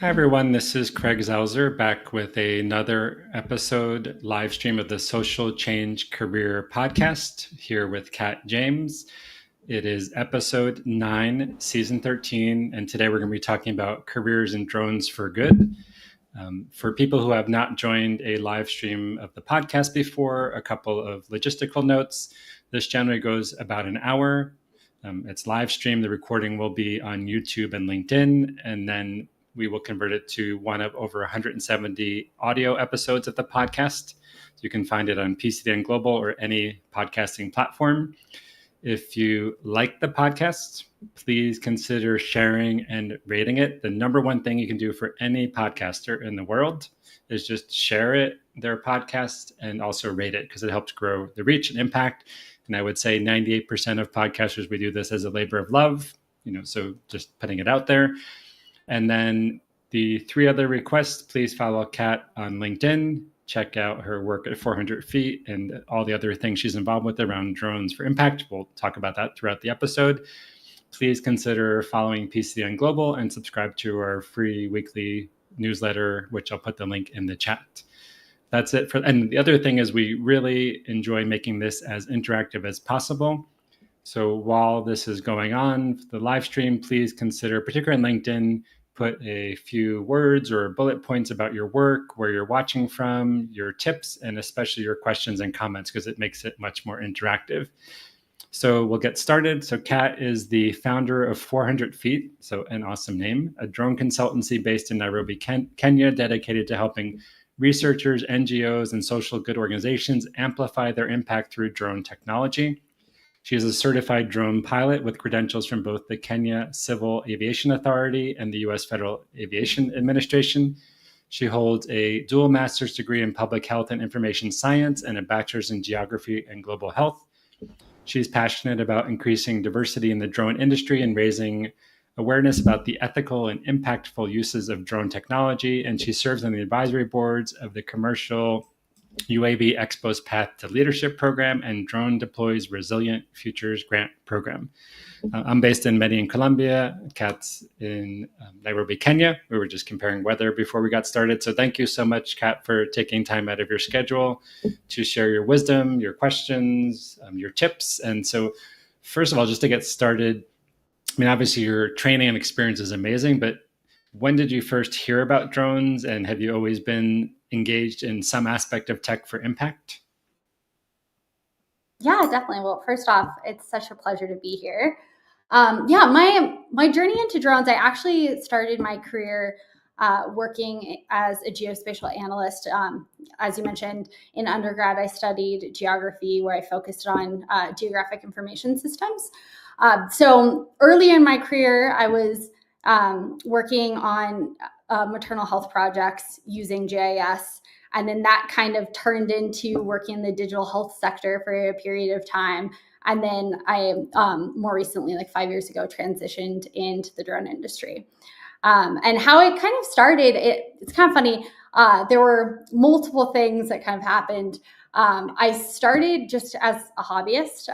Hi, everyone. This is Craig Zauser back with another episode live stream of the Social Change Career Podcast here with Kat James. It is episode 9, season 13, and today we're going to be talking about careers in drones for good. For people who have not joined a live stream of the podcast before, a couple of logistical notes. This generally goes about an hour. It's live stream. The recording will be on YouTube and LinkedIn, and then we will convert it to one of over 170 audio episodes of the podcast. So you can find it on PCDN Global or any podcasting platform. If you like the podcast, please consider sharing and rating it. The number one thing you can do for any podcaster in the world is just share it, their podcast, and also rate it because it helps grow the reach and impact. And I would say 98% of podcasters, we do this as a labor of love, so just putting it out there. And then the 3 other requests, please follow Kat on LinkedIn. Check out her work at 400 feet and all the other things she's involved with around drones for impact. We'll talk about that throughout the episode. Please consider following PCDN Global and subscribe to our free weekly newsletter, which I'll put the link in the chat. That's it. And the other thing is we really enjoy making this as interactive as possible. So while this is going on, the live stream, please consider, particularly on LinkedIn, put a few words or bullet points about your work, where you're watching from, your tips, and especially your questions and comments, because it makes it much more interactive. So we'll get started. So Kat is the founder of 400 Feet, so an awesome name, a drone consultancy based in Nairobi, Kenya, dedicated to helping researchers, NGOs, and social good organizations amplify their impact through drone technology. She is a certified drone pilot with credentials from both the Kenya Civil Aviation Authority and the U.S. Federal Aviation Administration. She holds a dual master's degree in public health and information science and a bachelor's in geography and global health. She's passionate about increasing diversity in the drone industry and raising awareness about the ethical and impactful uses of drone technology. And she serves on the advisory boards of the Commercial UAV Expo's Path to Leadership program and Drone Deploy's Resilient Futures Grant program. I'm based in Medellin, Colombia. Kat's in Nairobi, Kenya. We were just comparing weather before we got started. So thank you so much, Kat, for taking time out of your schedule to share your wisdom, your questions, your tips. And so first of all, just to get started, obviously your training and experience is amazing, but when did you first hear about drones, and have you always been engaged in some aspect of tech for impact? Yeah, definitely. Well, first off, it's such a pleasure to be here. My journey into drones, I actually started my career working as a geospatial analyst. As you mentioned, in undergrad, I studied geography, where I focused on geographic information systems. So early in my career, I was working on maternal health projects using GIS. And then that kind of turned into working in the digital health sector for a period of time. And then I, more recently, like 5 years ago, transitioned into the drone industry. And how it kind of started, it's kind of funny. There were multiple things that kind of happened. I started just as a hobbyist.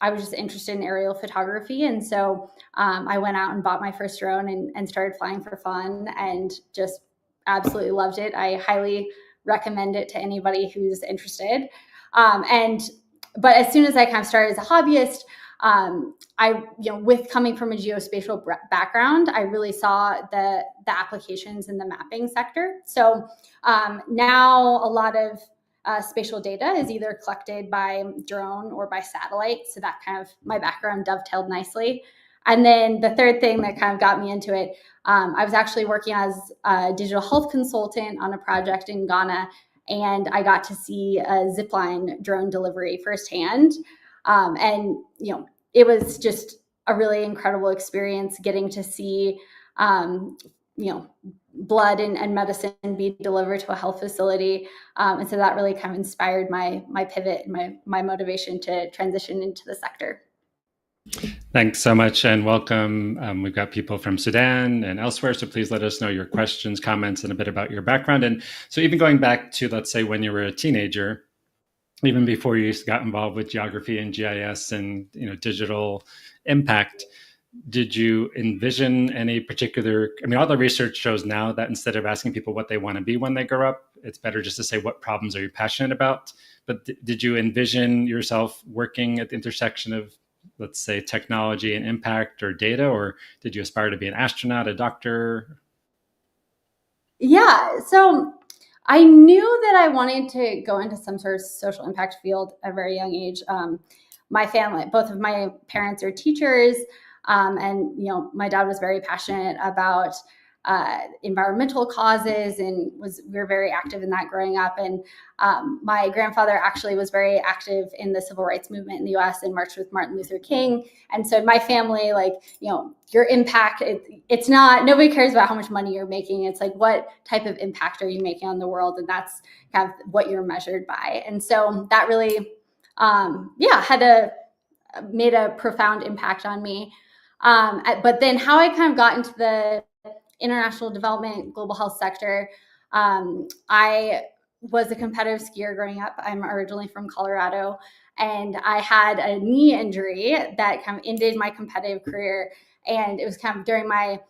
I was just interested in aerial photography. And so I went out and bought my first drone and started flying for fun and just absolutely loved it. I highly recommend it to anybody who's interested. But as soon as I kind of started as a hobbyist, with coming from a geospatial background, I really saw the applications in the mapping sector. So now a lot of spatial data is either collected by drone or by satellite. So that kind of, my background dovetailed nicely. And then the third thing that kind of got me into it, I was actually working as a digital health consultant on a project in Ghana, and I got to see a zipline drone delivery firsthand. It was just a really incredible experience getting to see, blood and medicine be delivered to a health facility. And so that really kind of inspired my pivot and my motivation to transition into the sector. Thanks so much and welcome. We've got people from Sudan and elsewhere, so please let us know your questions, comments, and a bit about your background. And so even going back to, let's say, when you were a teenager, even before you got involved with geography and GIS and digital impact, did you envision any particular, I mean, all the research shows now that instead of asking people what they want to be when they grow up, it's better just to say, what problems are you passionate about? But did you envision yourself working at the intersection of, let's say, technology and impact or data, or did you aspire to be an astronaut, a doctor? Yeah, so I knew that I wanted to go into some sort of social impact field at a very young age. My family, both of my parents are teachers, and my dad was very passionate about environmental causes, and we were very active in that growing up. And my grandfather actually was very active in the civil rights movement in the U.S. and marched with Martin Luther King. And so in my family, your impact, it's not, nobody cares about how much money you're making. It's like, what type of impact are you making on the world? And that's kind of what you're measured by. And so that really, made a profound impact on me. But then how I kind of got into the international development, global health sector, I was a competitive skier growing up. I'm originally from Colorado, and I had a knee injury that kind of ended my competitive career. And it was kind of during my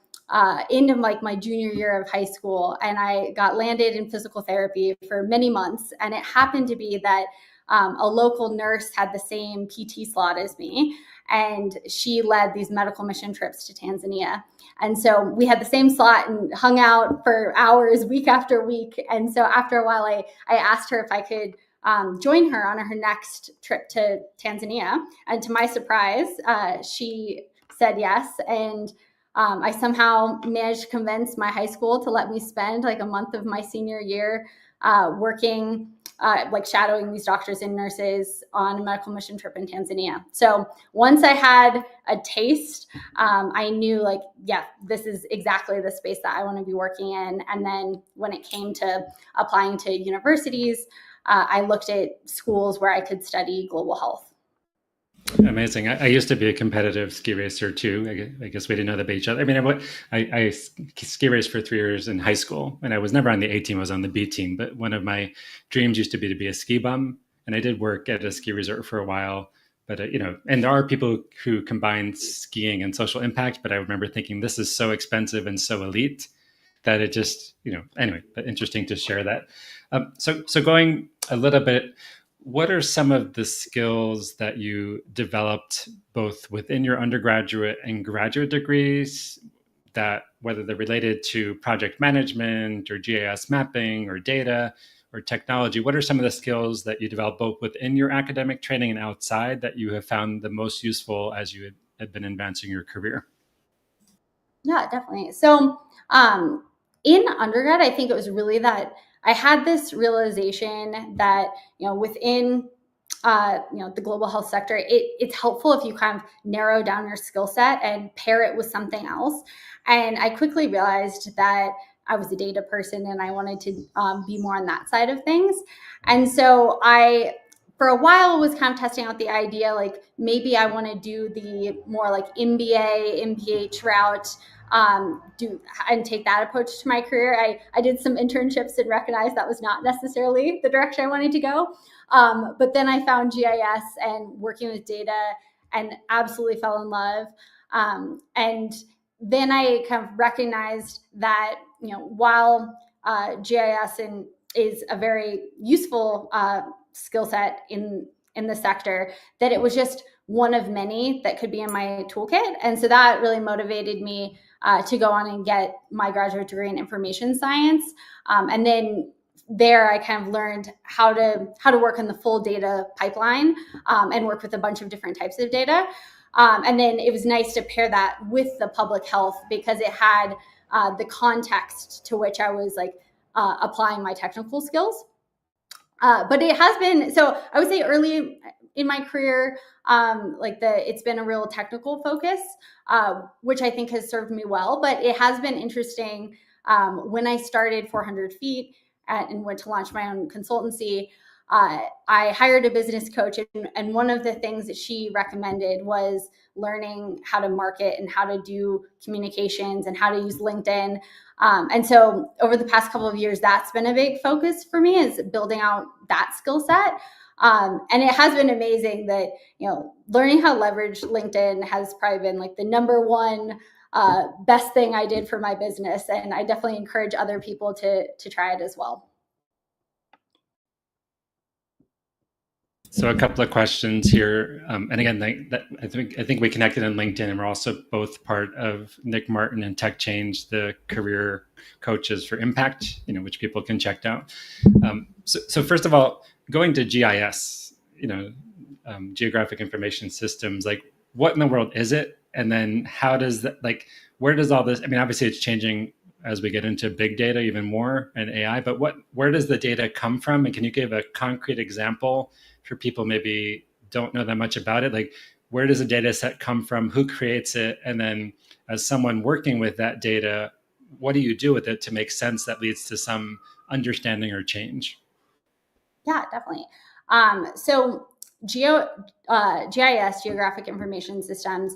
end of my junior year of high school, and I got landed in physical therapy for many months. And it happened to be that a local nurse had the same PT slot as me, and she led these medical mission trips to Tanzania. And so we had the same slot and hung out for hours, week after week. And so after a while, I asked her if I could join her on her next trip to Tanzania. And to my surprise, she said yes. And I somehow managed to convince my high school to let me spend like a month of my senior year working, shadowing these doctors and nurses on a medical mission trip in Tanzania. So once I had a taste, I knew this is exactly the space that I want to be working in. And then when it came to applying to universities, I looked at schools where I could study global health. Amazing. I used to be a competitive ski racer too. I guess we didn't know that about each other. I mean, I ski raced for 3 years in high school, and I was never on the A team. I was on the B team. But one of my dreams used to be a ski bum, and I did work at a ski resort for a while. But and there are people who combine skiing and social impact. But I remember thinking, this is so expensive and so elite that it just, anyway. But interesting to share that. So going a little bit, what are some of the skills that you developed both within your undergraduate and graduate degrees, that whether they're related to project management or GIS mapping or data or technology, what are some of the skills that you developed both within your academic training and outside that you have found the most useful as you had been advancing your career? Yeah, definitely. So in undergrad, I think it was really that I had this realization that, within the global health sector, it's helpful if you kind of narrow down your skill set and pair it with something else. And I quickly realized that I was a data person and I wanted to be more on that side of things. And so for a while, was kind of testing out the idea, maybe I want to do the more MBA, MPH route, and take that approach to my career. I did some internships and recognized that was not necessarily the direction I wanted to go. But then I found GIS and working with data and absolutely fell in love. And then I kind of recognized that, while GIS is a very useful skill set in the sector, that it was just one of many that could be in my toolkit. And so that really motivated me to go on and get my graduate degree in information science. And then there I kind of learned how to work in the full data pipeline and work with a bunch of different types of data. And then it was nice to pair that with the public health because it had the context to which I was applying my technical skills. But it has been, so I would say early in my career, it's been a real technical focus, which I think has served me well. But it has been interesting when I started 400 Feet and went to launch my own consultancy. I hired a business coach, and one of the things that she recommended was learning how to market and how to do communications and how to use LinkedIn. And so over the past couple of years, that's been a big focus for me, is building out that skill set. And it has been amazing that, learning how to leverage LinkedIn has probably been like the number one best thing I did for my business. And I definitely encourage other people to try it as well. So a couple of questions here, and again, I think we connected on LinkedIn, and we're also both part of Nick Martin and Tech Change, the career coaches for impact, which people can check out. So first of all, going to GIS, geographic information systems, like what in the world is it? And then how does that, where does all this? I mean, obviously it's changing as we get into big data even more and AI, but where does the data come from? And can you give a concrete example for people maybe don't know that much about it? Like, where does a data set come from? Who creates it? And then as someone working with that data, what do you do with it to make sense that leads to some understanding or change? Yeah, definitely. So GIS, geographic information systems,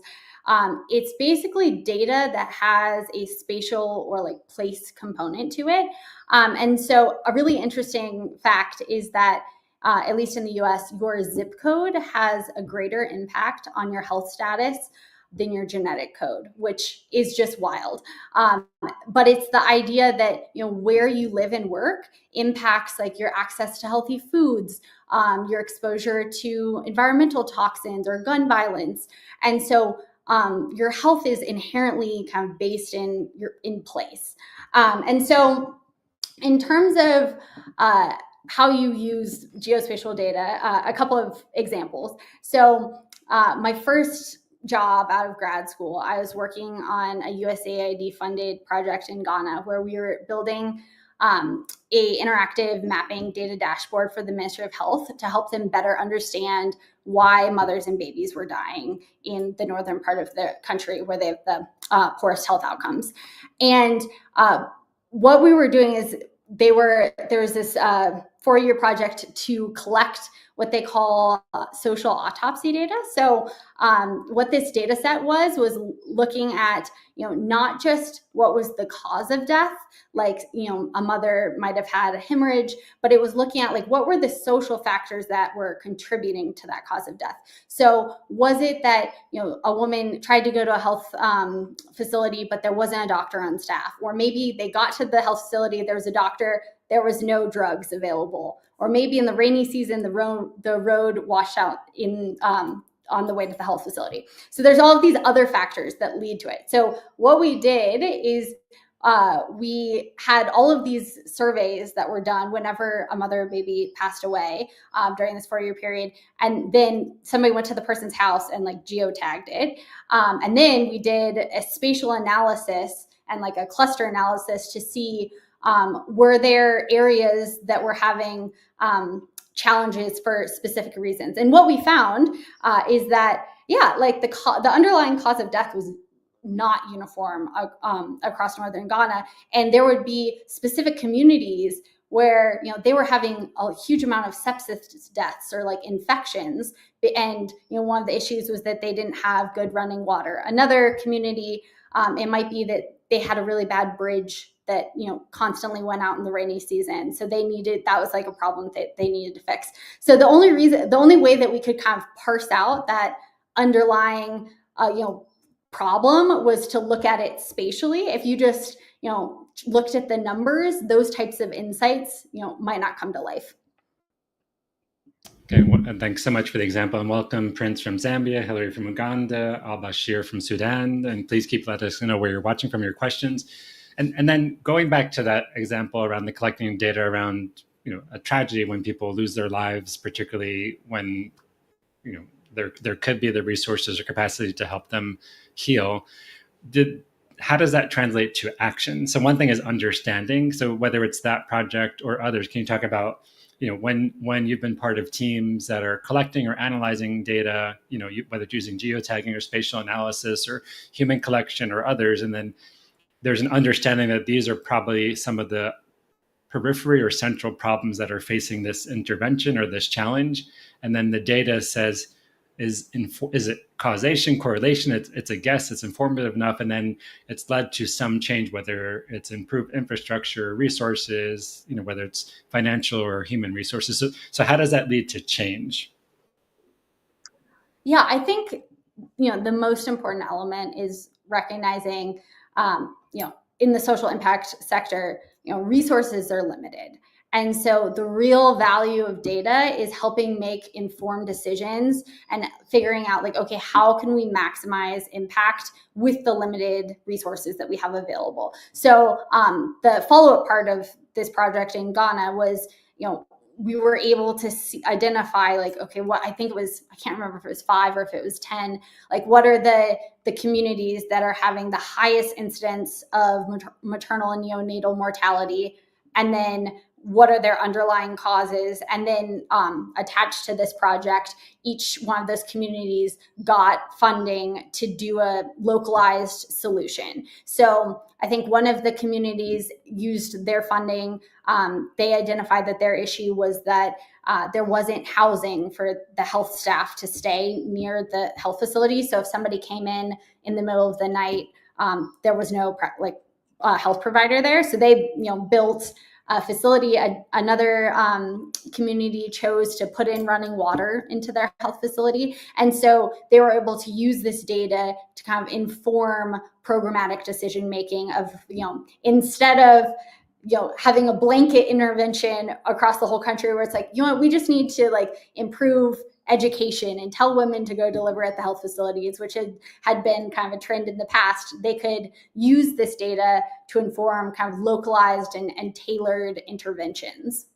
it's basically data that has a spatial or like place component to it. And so a really interesting fact is that at least in the US, your zip code has a greater impact on your health status than your genetic code, which is just wild. But it's the idea that, where you live and work impacts like your access to healthy foods, your exposure to environmental toxins or gun violence. And so your health is inherently kind of based in place. And so in terms of how you use geospatial data, a couple of examples. So my first job out of grad school, I was working on a USAID funded project in Ghana where we were building a interactive mapping data dashboard for the Ministry of Health to help them better understand why mothers and babies were dying in the northern part of the country where they have the poorest health outcomes. And what we were doing is there was this 4-year project to collect what they call social autopsy data. So what this data set was looking at, not just what was the cause of death, like, a mother might have had a hemorrhage, but it was looking at like what were the social factors that were contributing to that cause of death. So was it that, a woman tried to go to a health facility, but there wasn't a doctor on staff? Or maybe they got to the health facility, there was a doctor, there was no drugs available. Or maybe in the rainy season, the road washed out on the way to the health facility. So there's all of these other factors that lead to it. So what we did is we had all of these surveys that were done whenever a mother or baby passed away during this 4-year period. And then somebody went to the person's house and like geotagged it. And then we did a spatial analysis and like a cluster analysis to see were there areas that were having challenges for specific reasons. And what we found is that, like the underlying cause of death was not uniform across northern Ghana. And there would be specific communities where, they were having a huge amount of sepsis deaths or like infections. And, one of the issues was that they didn't have good running water. Another community, it might be that they had a really bad bridge that, constantly went out in the rainy season. So that was like a problem that they needed to fix. So the only way that we could kind of parse out that underlying, problem was to look at it spatially. If you just, looked at the numbers, those types of insights, might not come to life. Okay, well, thanks so much for the example, and welcome Prince from Zambia, Hillary from Uganda, Al Bashir from Sudan, and please keep letting us know where you're watching from, your questions. And then going back to that example around the collecting data around, a tragedy when people lose their lives, particularly when, there could be the resources or capacity to help them heal. How does that translate to action? So one thing is understanding. So whether it's that project or others, can you talk about, when you've been part of teams that are collecting or analyzing data, whether it's using geotagging or spatial analysis or human collection or others, and then there's an understanding that these are probably some of the periphery or central problems that are facing this intervention or this challenge. And then the data says, is it causation, correlation? It's a guess, it's informative enough, and then it's led to some change, whether it's improved infrastructure, resources, whether it's financial or human resources. So how does that lead to change? Yeah, I think, the most important element is recognizing, in the social impact sector, resources are limited. And so the real value of data is helping make informed decisions and figuring out, like, okay, how can we maximize impact with the limited resources that we have available? So the follow-up part of this project in Ghana was, we were able to identify, like, okay, what I think it was, I can't remember if it was 5 or if it was 10, like, what are the communities that are having the highest incidence of maternal and neonatal mortality, and then what are their underlying causes, and then attached to this project, each one of those communities got funding to do a localized solution. So I think one of the communities used their funding. They identified that their issue was that there wasn't housing for the health staff to stay near the health facility. So if somebody came in the middle of the night, there was no health provider there. So they built a facility. Another community chose to put in running water into their health facility. And so they were able to use this data to kind of inform programmatic decision making of, instead of having a blanket intervention across the whole country where it's like, we just need to improve education and tell women to go deliver at the health facilities, which had been kind of a trend in the past. They could use this data to inform kind of localized and tailored interventions.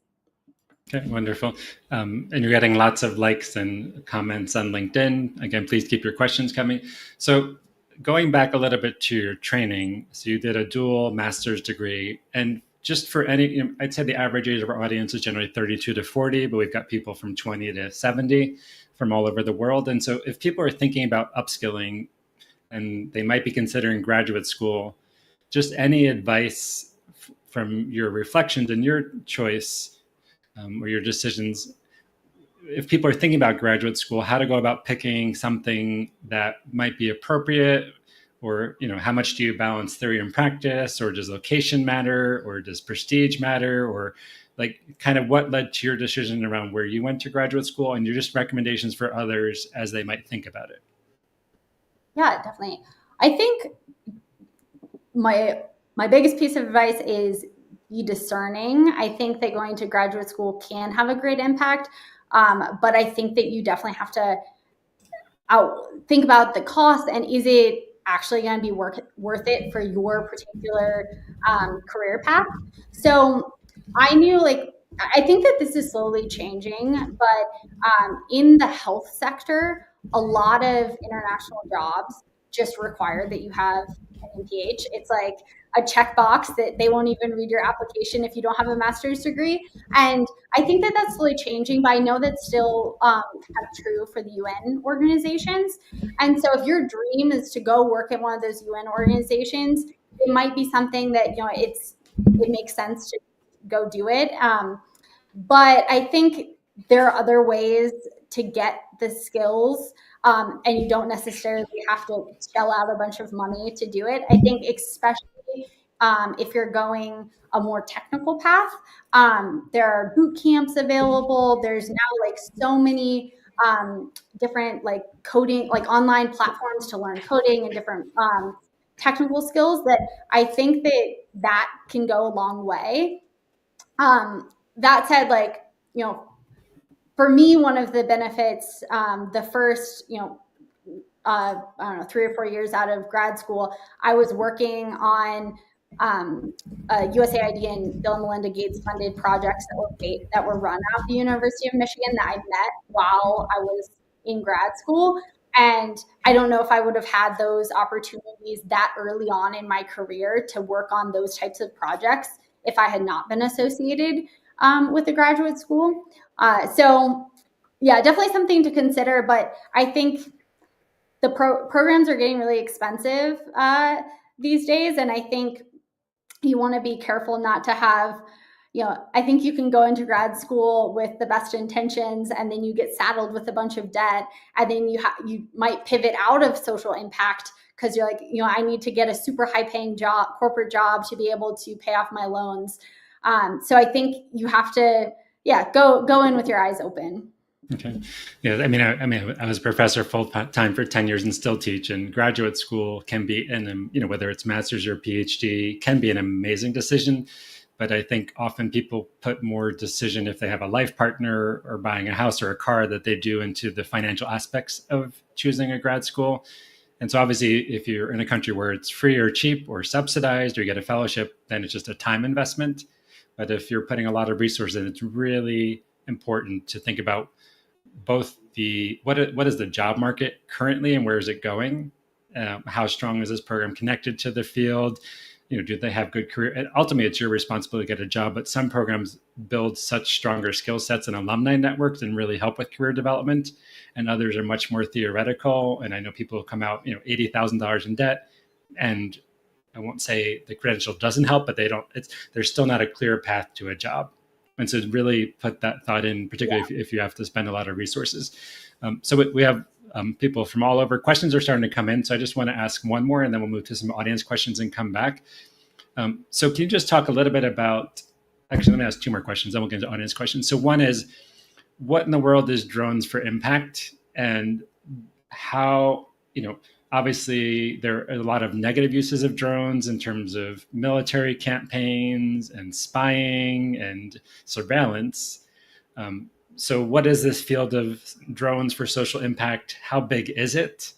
Okay, wonderful. And you're getting lots of likes and comments on LinkedIn. Again, please keep your questions coming. So going back a little bit to your training, so you did a dual master's degree, and just for I'd say the average age of our audience is generally 32 to 40, but we've got people from 20 to 70 from all over the world. And so if people are thinking about upskilling and they might be considering graduate school, just any advice from your reflections and your choice or your decisions, if people are thinking about graduate school, how to go about picking something that might be appropriate, or how much do you balance theory and practice, or does location matter, or does prestige matter, or kind of what led to your decision around where you went to graduate school, and your just recommendations for others as they might think about it. Yeah, definitely. I think my biggest piece of advice is be discerning. I think that going to graduate school can have a great impact, but I think that you definitely have to think about the cost, and is it actually going to be worth it for your particular career path. So I knew, I think that this is slowly changing, but in the health sector, a lot of international jobs just require that you have an MPH. It's like a checkbox that they won't even read your application if you don't have a master's degree. And I think that that's slowly changing, but I know that's still kind of true for the UN organizations. And so if your dream is to go work at one of those UN organizations, it might be something that, it makes sense to go do it. But I think there are other ways to get the skills, and you don't necessarily have to shell out a bunch of money to do it. I think especially if you're going a more technical path, there are boot camps available. There's now so many different coding, online platforms to learn coding and different technical skills that I think that can go a long way. That said, for me, one of the benefits, the first, I don't know, 3 or 4 years out of grad school, I was working on USAID and Bill and Melinda Gates funded projects that were run out of the University of Michigan that I met while I was in grad school. And I don't know if I would have had those opportunities that early on in my career to work on those types of projects if I had not been associated with a graduate school. So yeah, definitely something to consider, but I think the programs are getting really expensive these days. And I think you want to be careful not to have, I think you can go into grad school with the best intentions, and then you get saddled with a bunch of debt, and then you might pivot out of social impact because you're like, I need to get a super high paying corporate job to be able to pay off my loans. So I think you have to, go in with your eyes open. Okay. Yeah. I was a professor full time for 10 years and still teach, and graduate school can be, whether it's master's or PhD, can be an amazing decision. But I think often people put more decision if they have a life partner or buying a house or a car that they do into the financial aspects of choosing a grad school. And so obviously, if you're in a country where it's free or cheap or subsidized or you get a fellowship, then it's just a time investment. But if you're putting a lot of resources in, it's really important to think about both what is the job market currently and where is it going? How strong is this program connected to the field? Do they have good career? And ultimately, it's your responsibility to get a job. But some programs build such stronger skill sets and alumni networks and really help with career development. And others are much more theoretical. And I know people come out, $80,000 in debt, and I won't say the credential doesn't help, but there's still not a clear path to a job. And so really put that thought in, particularly if you have to spend a lot of resources. So we have people from all over. Questions are starting to come in. So I just want to ask one more, and then we'll move to some audience questions and come back. So can you just talk a little bit about, actually, let me ask two more questions, then we'll get into audience questions. So one is, what in the world is Drones for Impact, and how, obviously there are a lot of negative uses of drones in terms of military campaigns and spying and surveillance. So what is this field of drones for social impact? How big is it?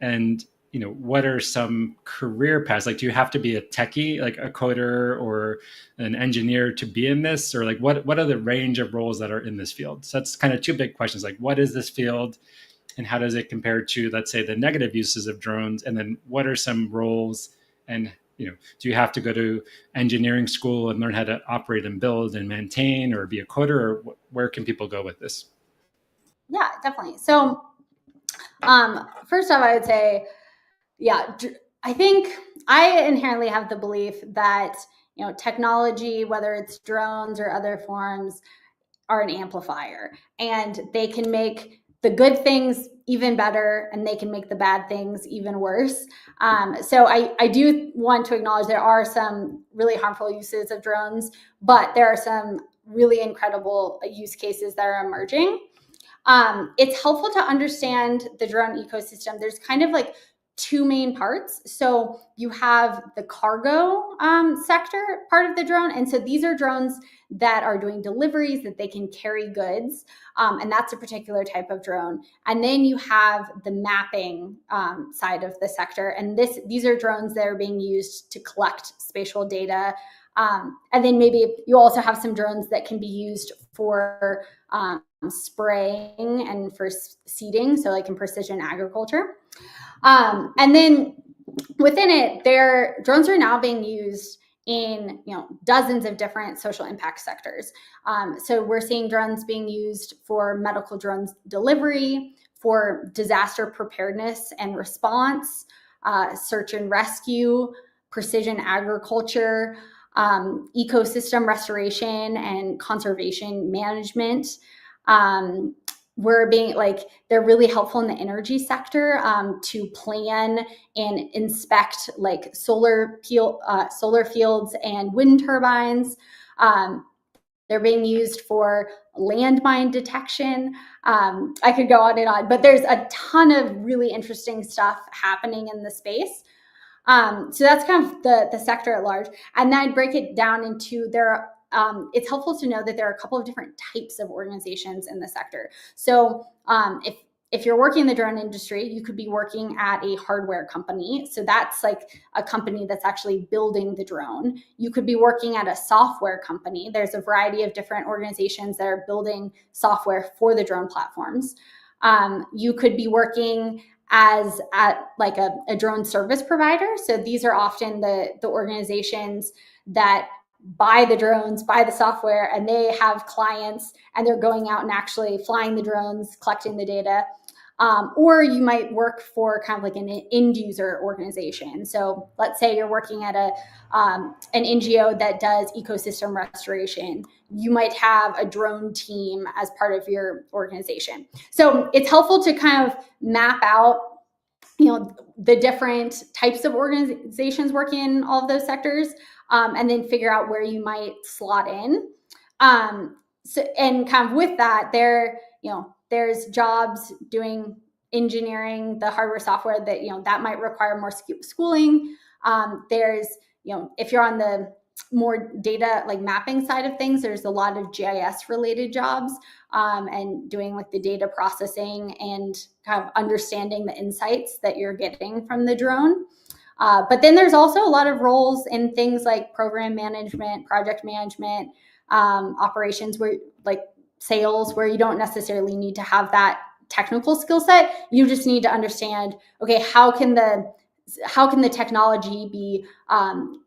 And, what are some career paths? Like, do you have to be a techie, like a coder or an engineer to be in this? Or like, what are the range of roles that are in this field? So that's kind of two big questions. Like, what is this field? And how does it compare to, let's say, the negative uses of drones? And then what are some roles? And, do you have to go to engineering school and learn how to operate and build and maintain, or be a coder? Or where can people go with this? Yeah, definitely. So first off, I would say, I think I inherently have the belief that, technology, whether it's drones or other forms, are an amplifier, and they can make the good things even better, and they can make the bad things even worse. So I do want to acknowledge there are some really harmful uses of drones, but there are some really incredible use cases that are emerging. It's helpful to understand the drone ecosystem. There's kind of like two main parts. So you have the cargo sector part of the drone. And so these are drones that are doing deliveries, that they can carry goods. And that's a particular type of drone. And then you have the mapping side of the sector. And these are drones that are being used to collect spatial data. And then maybe you also have some drones that can be used for spraying and for seeding, so like in precision agriculture. And then within it, drones are now being used in dozens of different social impact sectors. So we're seeing drones being used for medical drones delivery, for disaster preparedness and response, search and rescue, precision agriculture, ecosystem restoration and conservation management. They're really helpful in the energy sector to plan and inspect like solar fields and wind turbines. They're being used for landmine detection. I could go on and on, but there's a ton of really interesting stuff happening in the space. So that's kind of the sector at large. And then I'd break it down into it's helpful to know that there are a couple of different types of organizations in the sector. So if you're working in the drone industry, you could be working at a hardware company. So that's like a company that's actually building the drone. You could be working at a software company. There's a variety of different organizations that are building software for the drone platforms. You could be working at like a drone service provider. So these are often the organizations that buy the drones, buy the software, and they have clients, and they're going out and actually flying the drones, collecting the data. Or you might work for kind of like an end user organization. So let's say you're working at an NGO that does ecosystem restoration. You might have a drone team as part of your organization. So it's helpful to kind of map out, the different types of organizations working in all of those sectors, and then figure out where you might slot in. So, and kind of with that, there's jobs doing engineering, the hardware, software that, that might require more schooling. There's, if you're on the more data like mapping side of things, there's a lot of GIS related jobs, and doing like the data processing and kind of understanding the insights that you're getting from the drone. But then there's also a lot of roles in things like program management, project management, operations, where like sales, where you don't necessarily need to have that technical skill set. You just need to understand, okay, how can the technology be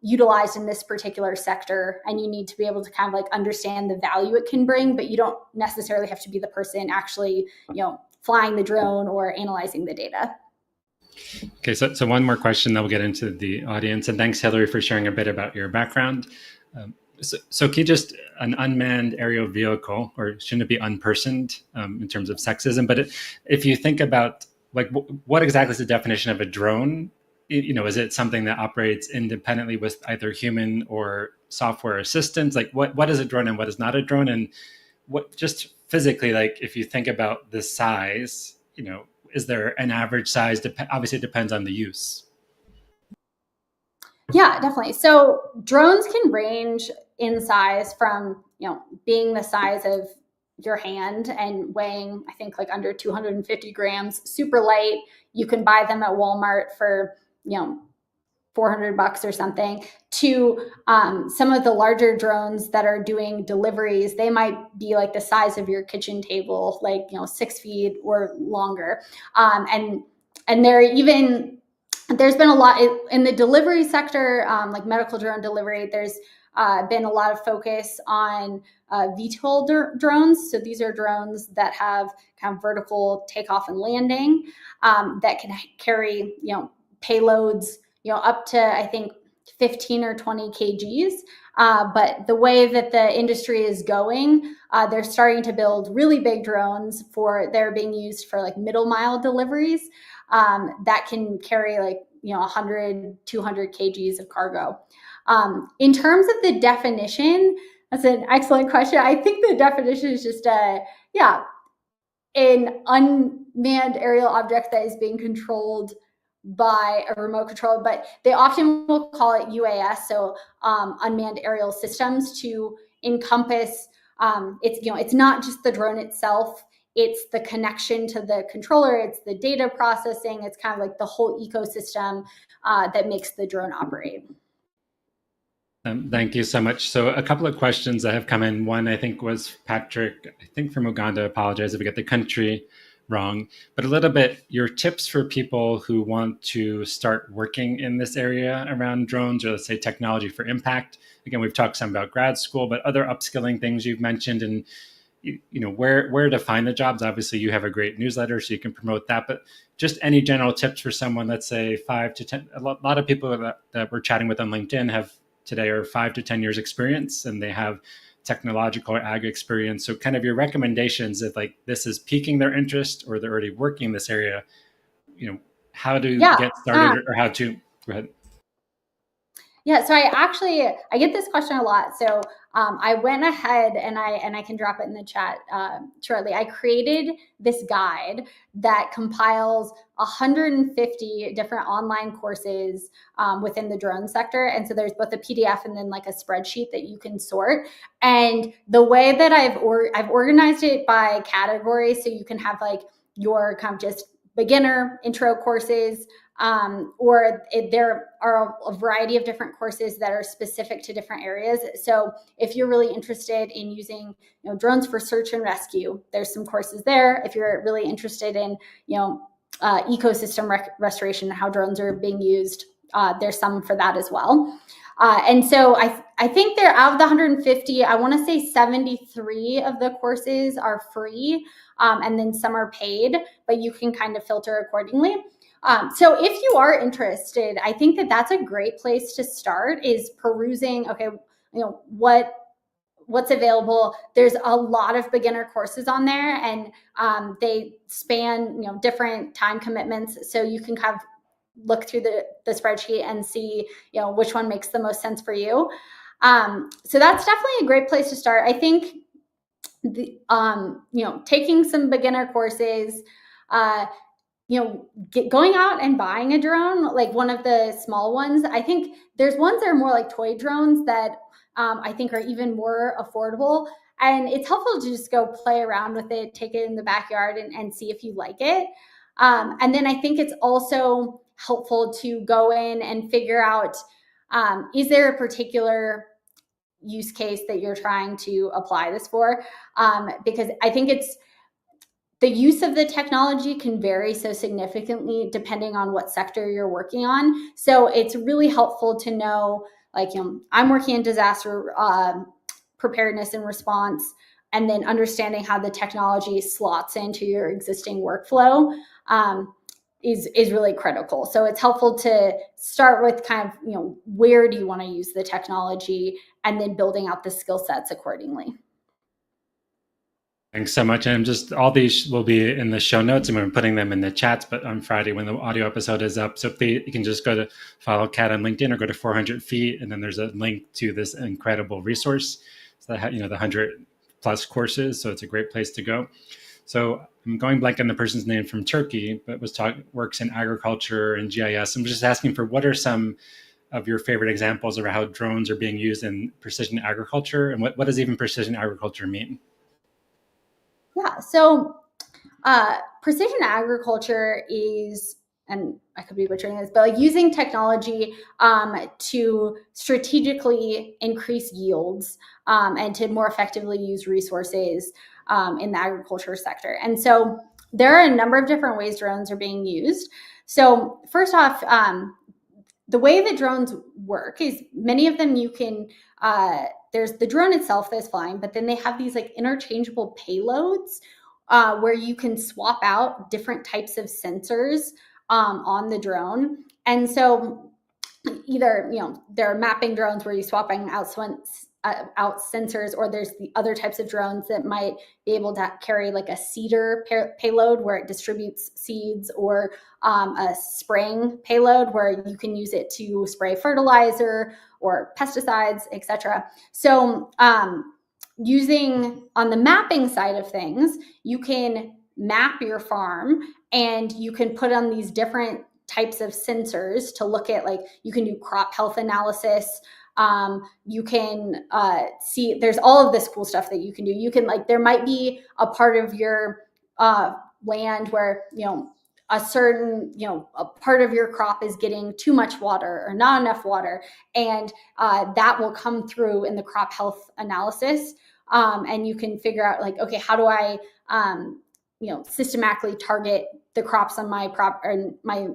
utilized in this particular sector? And you need to be able to kind of like understand the value it can bring, but you don't necessarily have to be the person actually, flying the drone or analyzing the data. Okay, so one more question, then we'll get into the audience. And thanks, Hillary, for sharing a bit about your background. So can you just, an unmanned aerial vehicle, or shouldn't it be unpersoned in terms of sexism? But if you think about, like, what exactly is the definition of a drone? Is it something that operates independently with either human or software assistance? Like, what is a drone and what is not a drone? And what, just physically, like, if you think about the size, is there an average size? Obviously, it depends on the use. Yeah, definitely. So drones can range in size from, being the size of your hand and weighing, I think, like under 250 grams, super light. You can buy them at Walmart for, $400 or something, to some of the larger drones that are doing deliveries. They might be like the size of your kitchen table, like, 6 feet or longer. And there's been a lot in the delivery sector, like medical drone delivery. There's been a lot of focus on VTOL drones. So these are drones that have kind of vertical takeoff and landing, that can carry, payloads, up to, I think, 15 or 20 kgs. But the way that the industry is going, they're starting to build really big drones they're being used for like middle mile deliveries, that can carry like, 100, 200 kgs of cargo. In terms of the definition, that's an excellent question. I think the definition is just an unmanned aerial object that is being controlled by a remote control, but they often will call it UAS, so unmanned aerial systems, to encompass, it's not just the drone itself, it's the connection to the controller, it's the data processing, it's kind of like the whole ecosystem that makes the drone operate. Thank you so much. So a couple of questions that have come in. One, I think, was Patrick, I think from Uganda. Apologize if I get the country wrong, but a little bit your tips for people who want to start working in this area around drones, or let's say technology for impact. Again, we've talked some about grad school, but other upskilling things you've mentioned, and where to find the jobs. Obviously, you have a great newsletter, so you can promote that. But just any general tips for someone, let's say 5 to 10. A lot of people that we're chatting with on LinkedIn are 5 to 10 years experience, and they have technological or ag experience. So kind of your recommendations, if like this is piquing their interest or they're already working in this area, how to get started, or how to, go ahead. Yeah, so I get this question a lot. So I went ahead and I can drop it in the chat shortly. I created this guide that compiles 150 different online courses within the drone sector. And so there's both a PDF and then like a spreadsheet that you can sort. And the way that I've organized it by category, so you can have like your kind of just beginner intro courses, there are a variety of different courses that are specific to different areas. So if you're really interested in using, drones for search and rescue, there's some courses there. If you're really interested in, ecosystem restoration and how drones are being used, there's some for that as well. And so I think they're out of the 150. I want to say 73 of the courses are free, and then some are paid, but you can kind of filter accordingly. So if you are interested, I think that that's a great place to start, is perusing, okay, what's available. There's a lot of beginner courses on there, and they span different time commitments, so you can kind of look through the spreadsheet and see which one makes the most sense for you. So that's definitely a great place to start. I think taking some beginner courses, going out and buying a drone, like one of the small ones. I think there's ones that are more like toy drones that I think are even more affordable. And it's helpful to just go play around with it, take it in the backyard and see if you like it. And then I think it's also helpful to go in and figure out, is there a particular use case that you're trying to apply this for? Because I think the use of the technology can vary so significantly depending on what sector you're working on. So it's really helpful to know, like, I'm working in disaster preparedness and response, and then understanding how the technology slots into your existing workflow is really critical. So it's helpful to start with kind of, where do you want to use the technology, and then building out the skill sets accordingly. Thanks so much. And just all these will be in the show notes, and we're putting them in the chats, but on Friday when the audio episode is up. So you can just go to follow Kat on LinkedIn or go to 400 feet. And then there's a link to this incredible resource. So that, the 100+ courses. So it's a great place to go. So I'm going blank on the person's name from Turkey, but works in agriculture and GIS. I'm just asking for what are some of your favorite examples of how drones are being used in precision agriculture, and what does even precision agriculture mean? Yeah, so precision agriculture is, and I could be butchering this, but like using technology to strategically increase yields and to more effectively use resources in the agriculture sector. And so there are a number of different ways drones are being used. So first off, the way that drones work is many of them you can, there's the drone itself that's flying, but then they have these like interchangeable payloads where you can swap out different types of sensors on the drone. And so either, there are mapping drones where you're swapping out sensors, or there's the other types of drones that might be able to carry like a seeder payload where it distributes seeds, or a spraying payload where you can use it to spray fertilizer or pesticides, etc. So using on the mapping side of things, you can map your farm and you can put on these different types of sensors to look at, like, you can do crop health analysis. You can see there's all of this cool stuff that you can do. You can, like, there might be a part of your land where, a certain, a part of your crop is getting too much water or not enough water. And that will come through in the crop health analysis. And you can figure out, like, okay, how do I, systematically target the crops on my my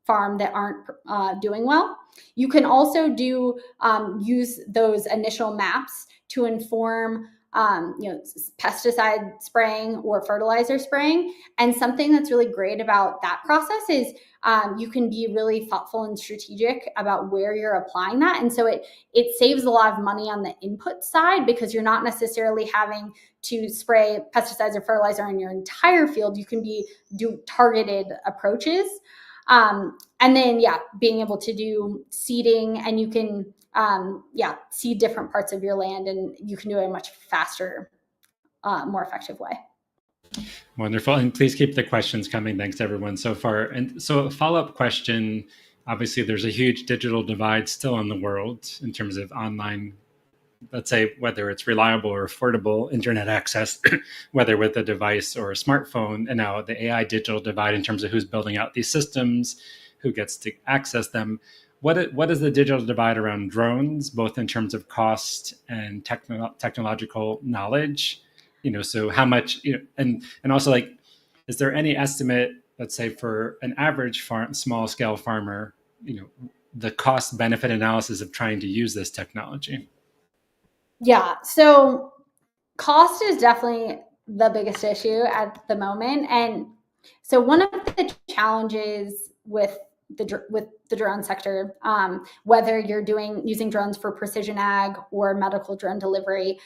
farm that aren't doing well. You can also use those initial maps to inform pesticide spraying or fertilizer spraying. And something that's really great about that process is you can be really thoughtful and strategic about where you're applying that. And so it saves a lot of money on the input side, because you're not necessarily having to spray pesticides or fertilizer on your entire field. You can do targeted approaches. And then, being able to do seeding, and you can, seed different parts of your land, and you can do it in a much faster, more effective way. Wonderful. And please keep the questions coming. Thanks everyone so far. And so a follow-up question, obviously there's a huge digital divide still in the world in terms of online, let's say, whether it's reliable or affordable internet access, whether with a device or a smartphone, and now the AI digital divide in terms of who's building out these systems, who gets to access them. What is the digital divide around drones, both in terms of cost and technological knowledge? So how much, and also, like, is there any estimate, let's say for an average small scale farmer, the cost benefit analysis of trying to use this technology? Yeah. So cost is definitely the biggest issue at the moment. And so one of the challenges with the drone sector, whether you're using drones for precision ag or medical drone delivery,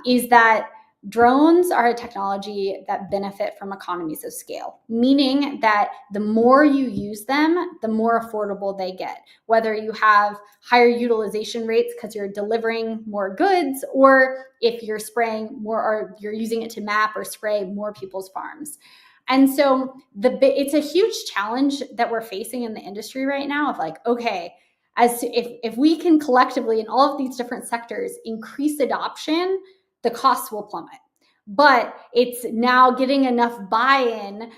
is that drones are a technology that benefit from economies of scale, meaning that the more you use them, the more affordable they get. Whether you have higher utilization rates because you're delivering more goods, or if you're spraying more or you're using it to map or spray more people's farms. And so it's a huge challenge that we're facing in the industry right now of like, okay, if we can collectively in all of these different sectors increase adoption, the costs will plummet. But it's now getting enough buy-in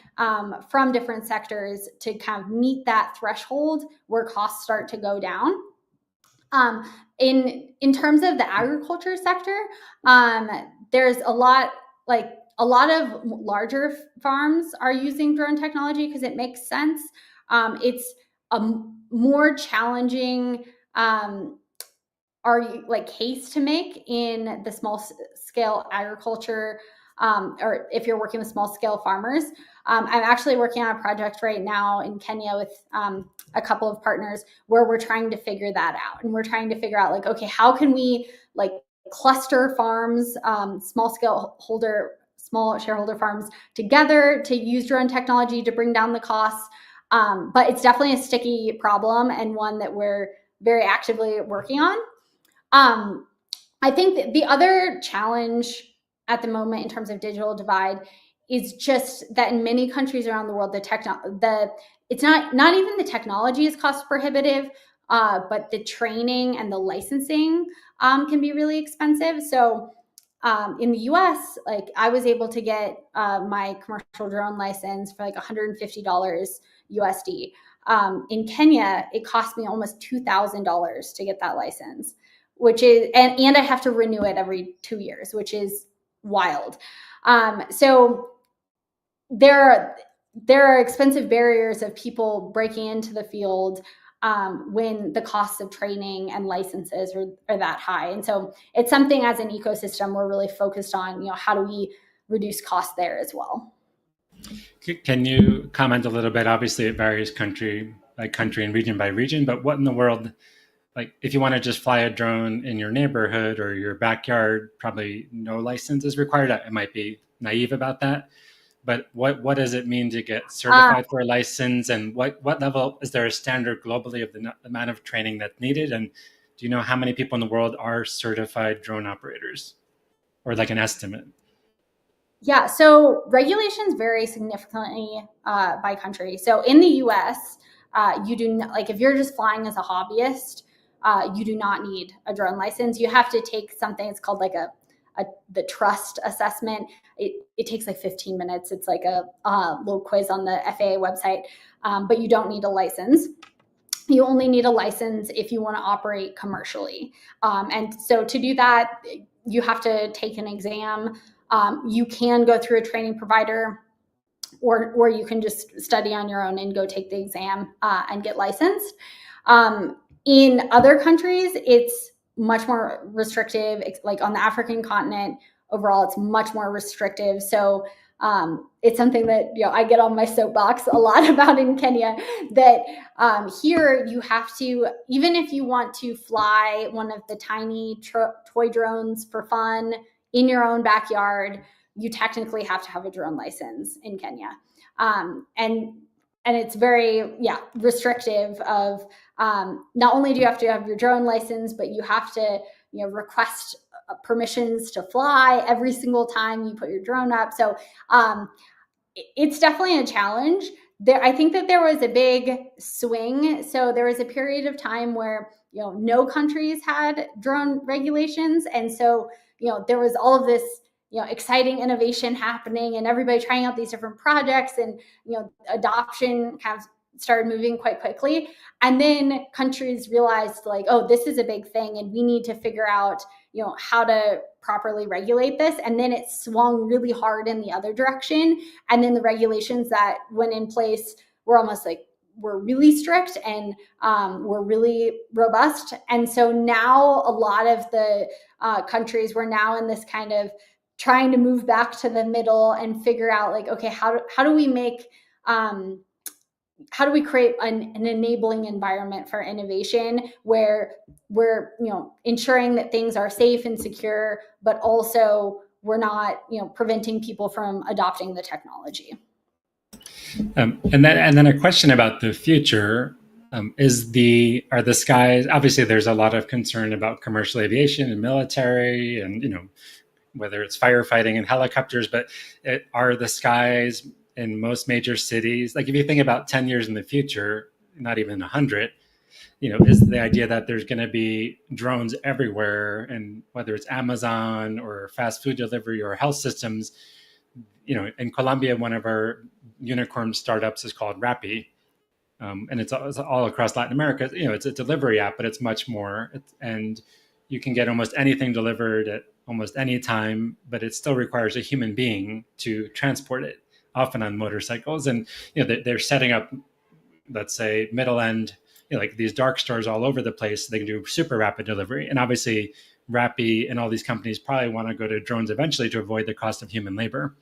from different sectors to kind of meet that threshold where costs start to go down. In terms of the agriculture sector, there's a lot of larger farms are using drone technology because it makes sense. It's a more challenging case to make in the small scale agriculture, or if you're working with small scale farmers. I'm actually working on a project right now in Kenya with a couple of partners where we're trying to figure that out. And we're trying to figure out like, okay, how can we like cluster farms, small shareholder farms together to use drone technology to bring down the costs. But it's definitely a sticky problem and one that we're very actively working on. I think that the other challenge at the moment in terms of digital divide is just that in many countries around the world, it's not even the technology is cost prohibitive, but the training and the licensing can be really expensive. So in the US, like I was able to get my commercial drone license for like $150 USD. In Kenya, it cost me almost $2,000 to get that license, which is, and I have to renew it every 2 years, which is wild. So there are expensive barriers of people breaking into the field when the costs of training and licenses are that high. And so it's something as an ecosystem we're really focused on, how do we reduce costs there as well? Can you comment a little bit? Obviously, it varies country by country and region by region, but what in the world, like if you want to just fly a drone in your neighborhood or your backyard, probably no license is required. I might be naive about that. But what does it mean to get certified for a license, and what level is there a standard globally of the amount of training that's needed? And do you know how many people in the world are certified drone operators, or like an estimate? Yeah, so regulations vary significantly by country. So in the US, you do not, like if you're just flying as a hobbyist, you do not need a drone license. You have to take something. It's called like the trust assessment. It takes like 15 minutes. It's like a little quiz on the FAA website, but you don't need a license. You only need a license if you want to operate commercially. And so to do that, you have to take an exam. You can go through a training provider, or you can just study on your own and go take the exam and get licensed. In other countries, it's much more restrictive. Like on the African continent, overall, it's much more restrictive. So it's something that I get on my soapbox a lot about in Kenya. That here you have to, even if you want to fly one of the tiny toy drones for fun in your own backyard, you technically have to have a drone license in Kenya. And it's very restrictive of not only do you have to have your drone license, but you have to request permissions to fly every single time you put your drone up. So it's definitely a challenge. I think that there was a big swing. So there was a period of time where no countries had drone regulations, and so there was all of this exciting innovation happening and everybody trying out these different projects, and adoption kind of started moving quite quickly. And then countries realized like, oh, this is a big thing and we need to figure out how to properly regulate this. And then it swung really hard in the other direction. And then the regulations that went in place were almost like were really strict and were really robust. And so now a lot of the countries were now in this kind of trying to move back to the middle and figure out like, okay, how do we make how do we create an enabling environment for innovation where we're ensuring that things are safe and secure, but also we're not preventing people from adopting the technology. And then a question about the future. Are the skies, obviously there's a lot of concern about commercial aviation and military and whether it's firefighting and helicopters, but are the skies in most major cities, like if you think about 10 years in the future, not even 100, is the idea that there's going to be drones everywhere, and whether it's Amazon or fast food delivery or health systems. In Colombia, one of our unicorn startups is called Rappi, and it's all across Latin America. It's a delivery app, but it's much more. And you can get almost anything delivered at almost any time, but it still requires a human being to transport it, often on motorcycles. And they're setting up, let's say, middle end, like these dark stores all over the place. So they can do super rapid delivery. And obviously, Rappi and all these companies probably want to go to drones eventually to avoid the cost of human labor.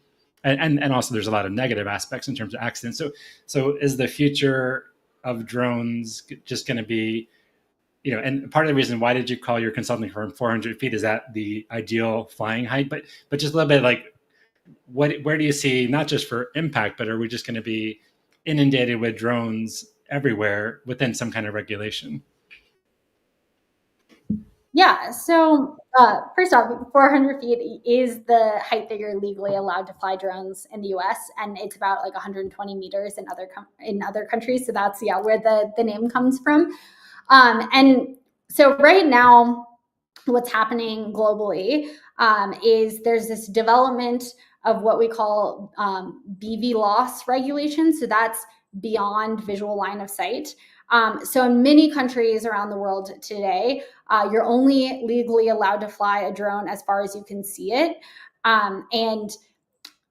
And also there's a lot of negative aspects in terms of accidents. So is the future of drones just going to be, and part of the reason, why did you call your consulting firm 400 feet? Is that the ideal flying height? But just a little bit like, where do you see, not just for impact, but are we just going to be inundated with drones everywhere within some kind of regulation? Yeah, so first off, 400 feet is the height that you're legally allowed to fly drones in the U.S., and it's about like 120 meters in other countries. So that's where the name comes from. And so right now, what's happening globally is there's this development of what we call BVLOS regulations. So that's beyond visual line of sight. So in many countries around the world today, you're only legally allowed to fly a drone as far as you can see it. And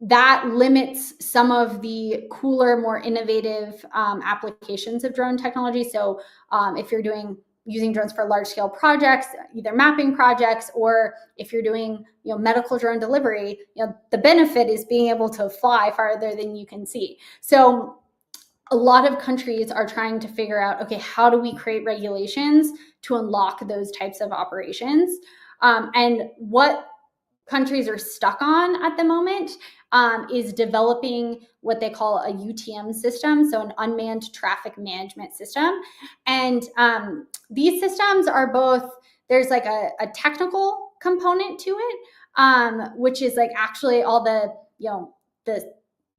that limits some of the cooler, more innovative applications of drone technology. So if you're using drones for large scale projects, either mapping projects, or if you're doing medical drone delivery, the benefit is being able to fly farther than you can see. So a lot of countries are trying to figure out, okay, how do we create regulations to unlock those types of operations? And what countries are stuck on at the moment is developing what they call a UTM system, so an unmanned traffic management system. And these systems are both, there's like a technical component to it, which is like actually all the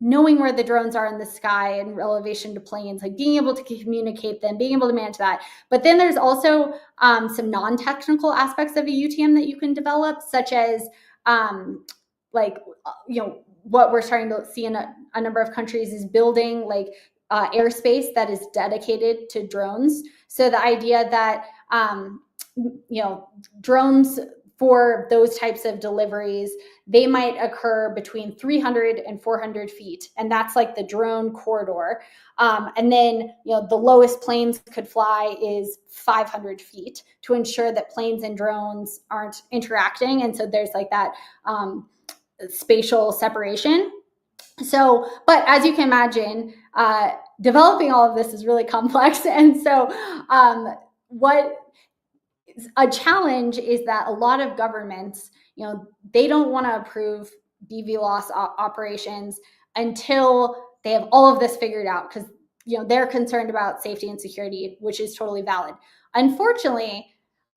knowing where the drones are in the sky in relation to planes, like being able to communicate them, being able to manage that. But then there's also some non-technical aspects of a UTM that you can develop, such as what we're starting to see in a number of countries is building like airspace that is dedicated to drones. So the idea that drones for those types of deliveries, they might occur between 300 and 400 feet. And that's like the drone corridor. And then, the lowest planes could fly is 500 feet to ensure that planes and drones aren't interacting. And so there's like that spatial separation. So, but as you can imagine, developing all of this is really complex. And so what a challenge is that a lot of governments, they don't want to approve BVLOS operations until they have all of this figured out, because they're concerned about safety and security, which is totally valid. Unfortunately,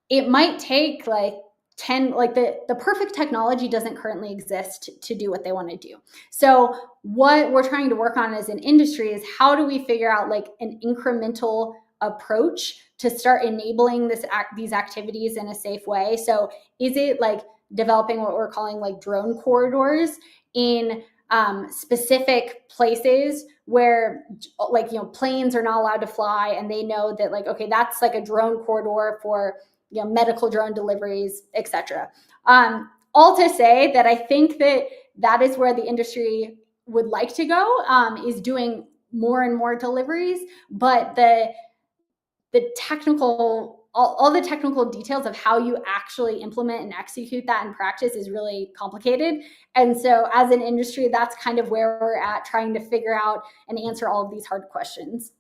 it might take like the perfect technology doesn't currently exist to do what they want to do. So what we're trying to work on as an industry is how do we figure out like an incremental approach to start enabling these activities in a safe way. So is it like developing what we're calling like drone corridors in specific places where planes are not allowed to fly, and they know that like, okay, that's like a drone corridor for medical drone deliveries, etc. All to say that I think that is where the industry would like to go, is doing more and more deliveries, but the technical, all the technical details of how you actually implement and execute that in practice is really complicated. And so as an industry, that's kind of where we're at, trying to figure out and answer all of these hard questions.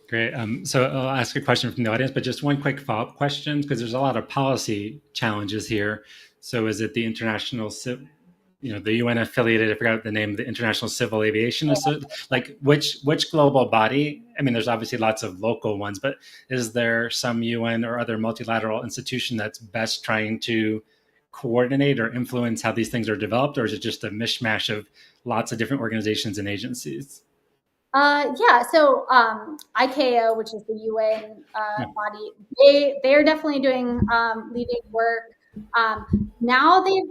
Great. So I'll ask a question from the audience, but just one quick follow-up question, because there's a lot of policy challenges here. So is it the the UN affiliated, I forgot the name, the International Civil Aviation, so like which global body? I mean, there's obviously lots of local ones, but is there some UN or other multilateral institution that's best trying to coordinate or influence how these things are developed, or is it just a mishmash of lots of different organizations and agencies? Yeah, so ICAO, which is the UN body, they are definitely doing leading work. Now they've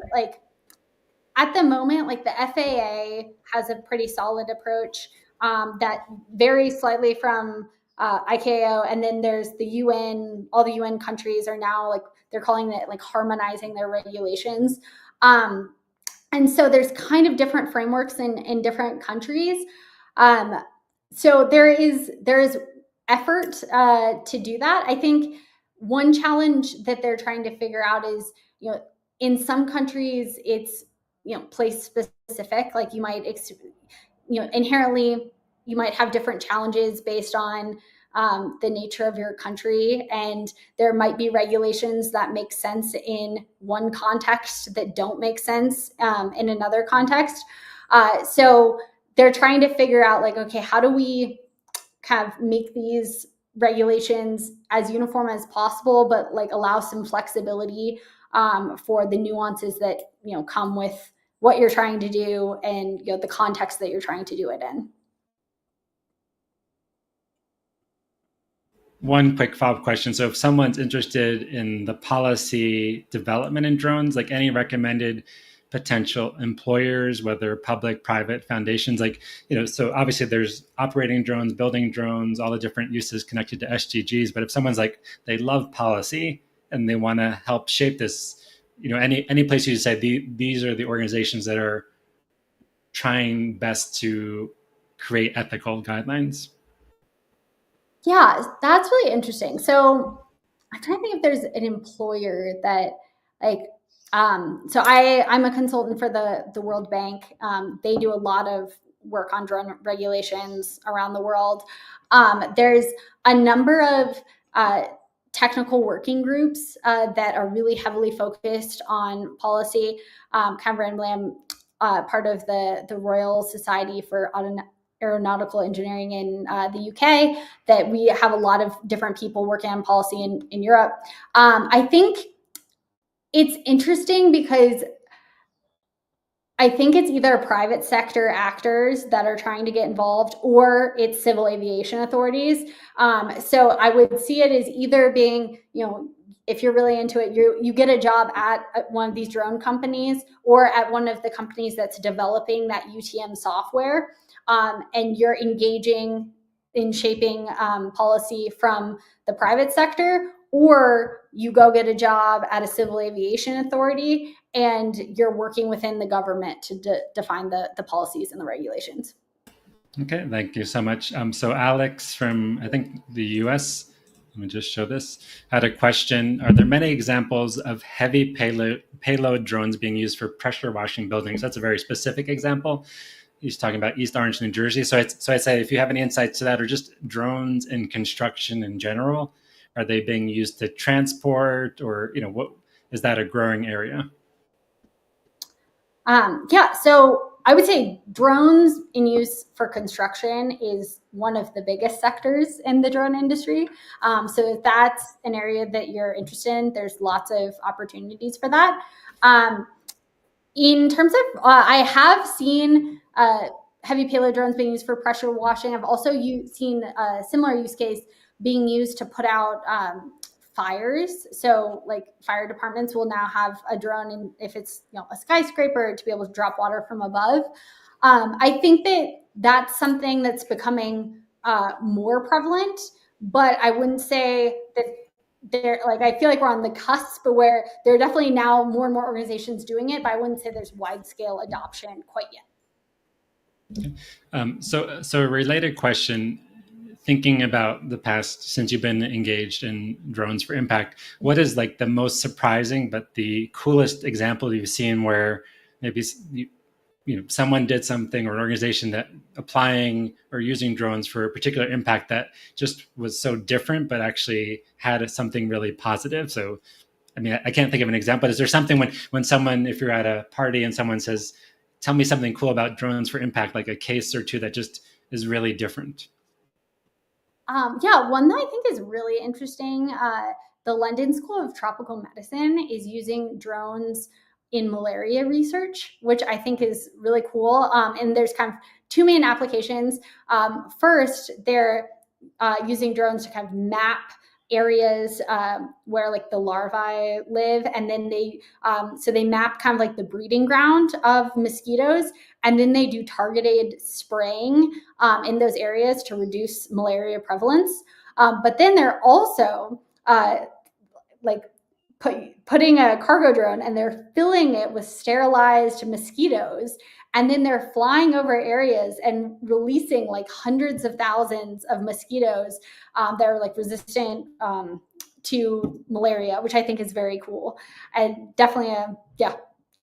at the moment, like the FAA has a pretty solid approach that varies slightly from ICAO, and then there's the UN. All the UN countries are now they're calling it harmonizing their regulations, and so there's kind of different frameworks in different countries. So there is effort to do that. I think one challenge that they're trying to figure out is, in some countries it's place specific. Like you might inherently you might have different challenges based on the nature of your country, and there might be regulations that make sense in one context that don't make sense in another context. So they're trying to figure out okay, how do we kind of make these regulations as uniform as possible, but allow some flexibility for the nuances that come with what you're trying to do and the context that you're trying to do it in. One quick follow-up question. So if someone's interested in the policy development in drones, like any recommended potential employers, whether public, private, foundations, so obviously there's operating drones, building drones, all the different uses connected to SDGs. But if someone's they love policy and they want to help shape this, any place you say these are the organizations that are trying best to create ethical guidelines. Yeah, that's really interesting. So I'm trying to think if there's an employer that so I'm a consultant for the World Bank. They do a lot of work on drone regulations around the world. There's a number of technical working groups that are really heavily focused on policy. Cameron Lamb, part of the Royal Society for Aeronautical Engineering in the UK, that we have a lot of different people working on policy in Europe. I think it's interesting because I think it's either private sector actors that are trying to get involved or it's civil aviation authorities. So I would see it as either being, if you're really into it, you get a job at one of these drone companies or at one of the companies that's developing that UTM software, and you're engaging in shaping policy from the private sector, or you go get a job at a civil aviation authority and you're working within the government to define the policies and the regulations. Okay, thank you so much. So Alex from, I think, the US, let me just show this, had a question. Are there many examples of heavy payload drones being used for pressure washing buildings? That's a very specific example. He's talking about East Orange, New Jersey. So I'd say if you have any insights to that, or just drones in construction in general, are they being used to transport, or what is that a growing area? Yeah, so I would say drones in use for construction is one of the biggest sectors in the drone industry. So if that's an area that you're interested in, there's lots of opportunities for that. In terms of, I have seen heavy payload drones being used for pressure washing. I've also seen a similar use case being used to put out fires. So fire departments will now have a drone, and if it's a skyscraper, to be able to drop water from above. I think that that's something that's becoming more prevalent, but I wouldn't say that I feel like we're on the cusp where there are definitely now more and more organizations doing it, but I wouldn't say there's wide scale adoption quite yet. So a related question, thinking about the past since you've been engaged in drones for impact, what is like the most surprising but the coolest example you've seen where maybe someone did something or an organization that applying or using drones for a particular impact that just was so different but actually had something really positive? So I mean, I can't think of an example, but is there something when someone, if you're at a party and someone says, tell me something cool about drones for impact, like a case or two that just is really different? Yeah, one that I think is really interesting. The London School of Tropical Medicine is using drones in malaria research, which I think is really cool. And there's kind of two main applications. First, they're using drones to kind of map areas where like the larvae live, and then they map kind of like the breeding ground of mosquitoes, and then they do targeted spraying in those areas to reduce malaria prevalence. But then they're also like putting a cargo drone and they're filling it with sterilized mosquitoes, and then they're flying over areas and releasing like hundreds of thousands of mosquitoes that are like resistant to malaria, which I think is very cool and definitely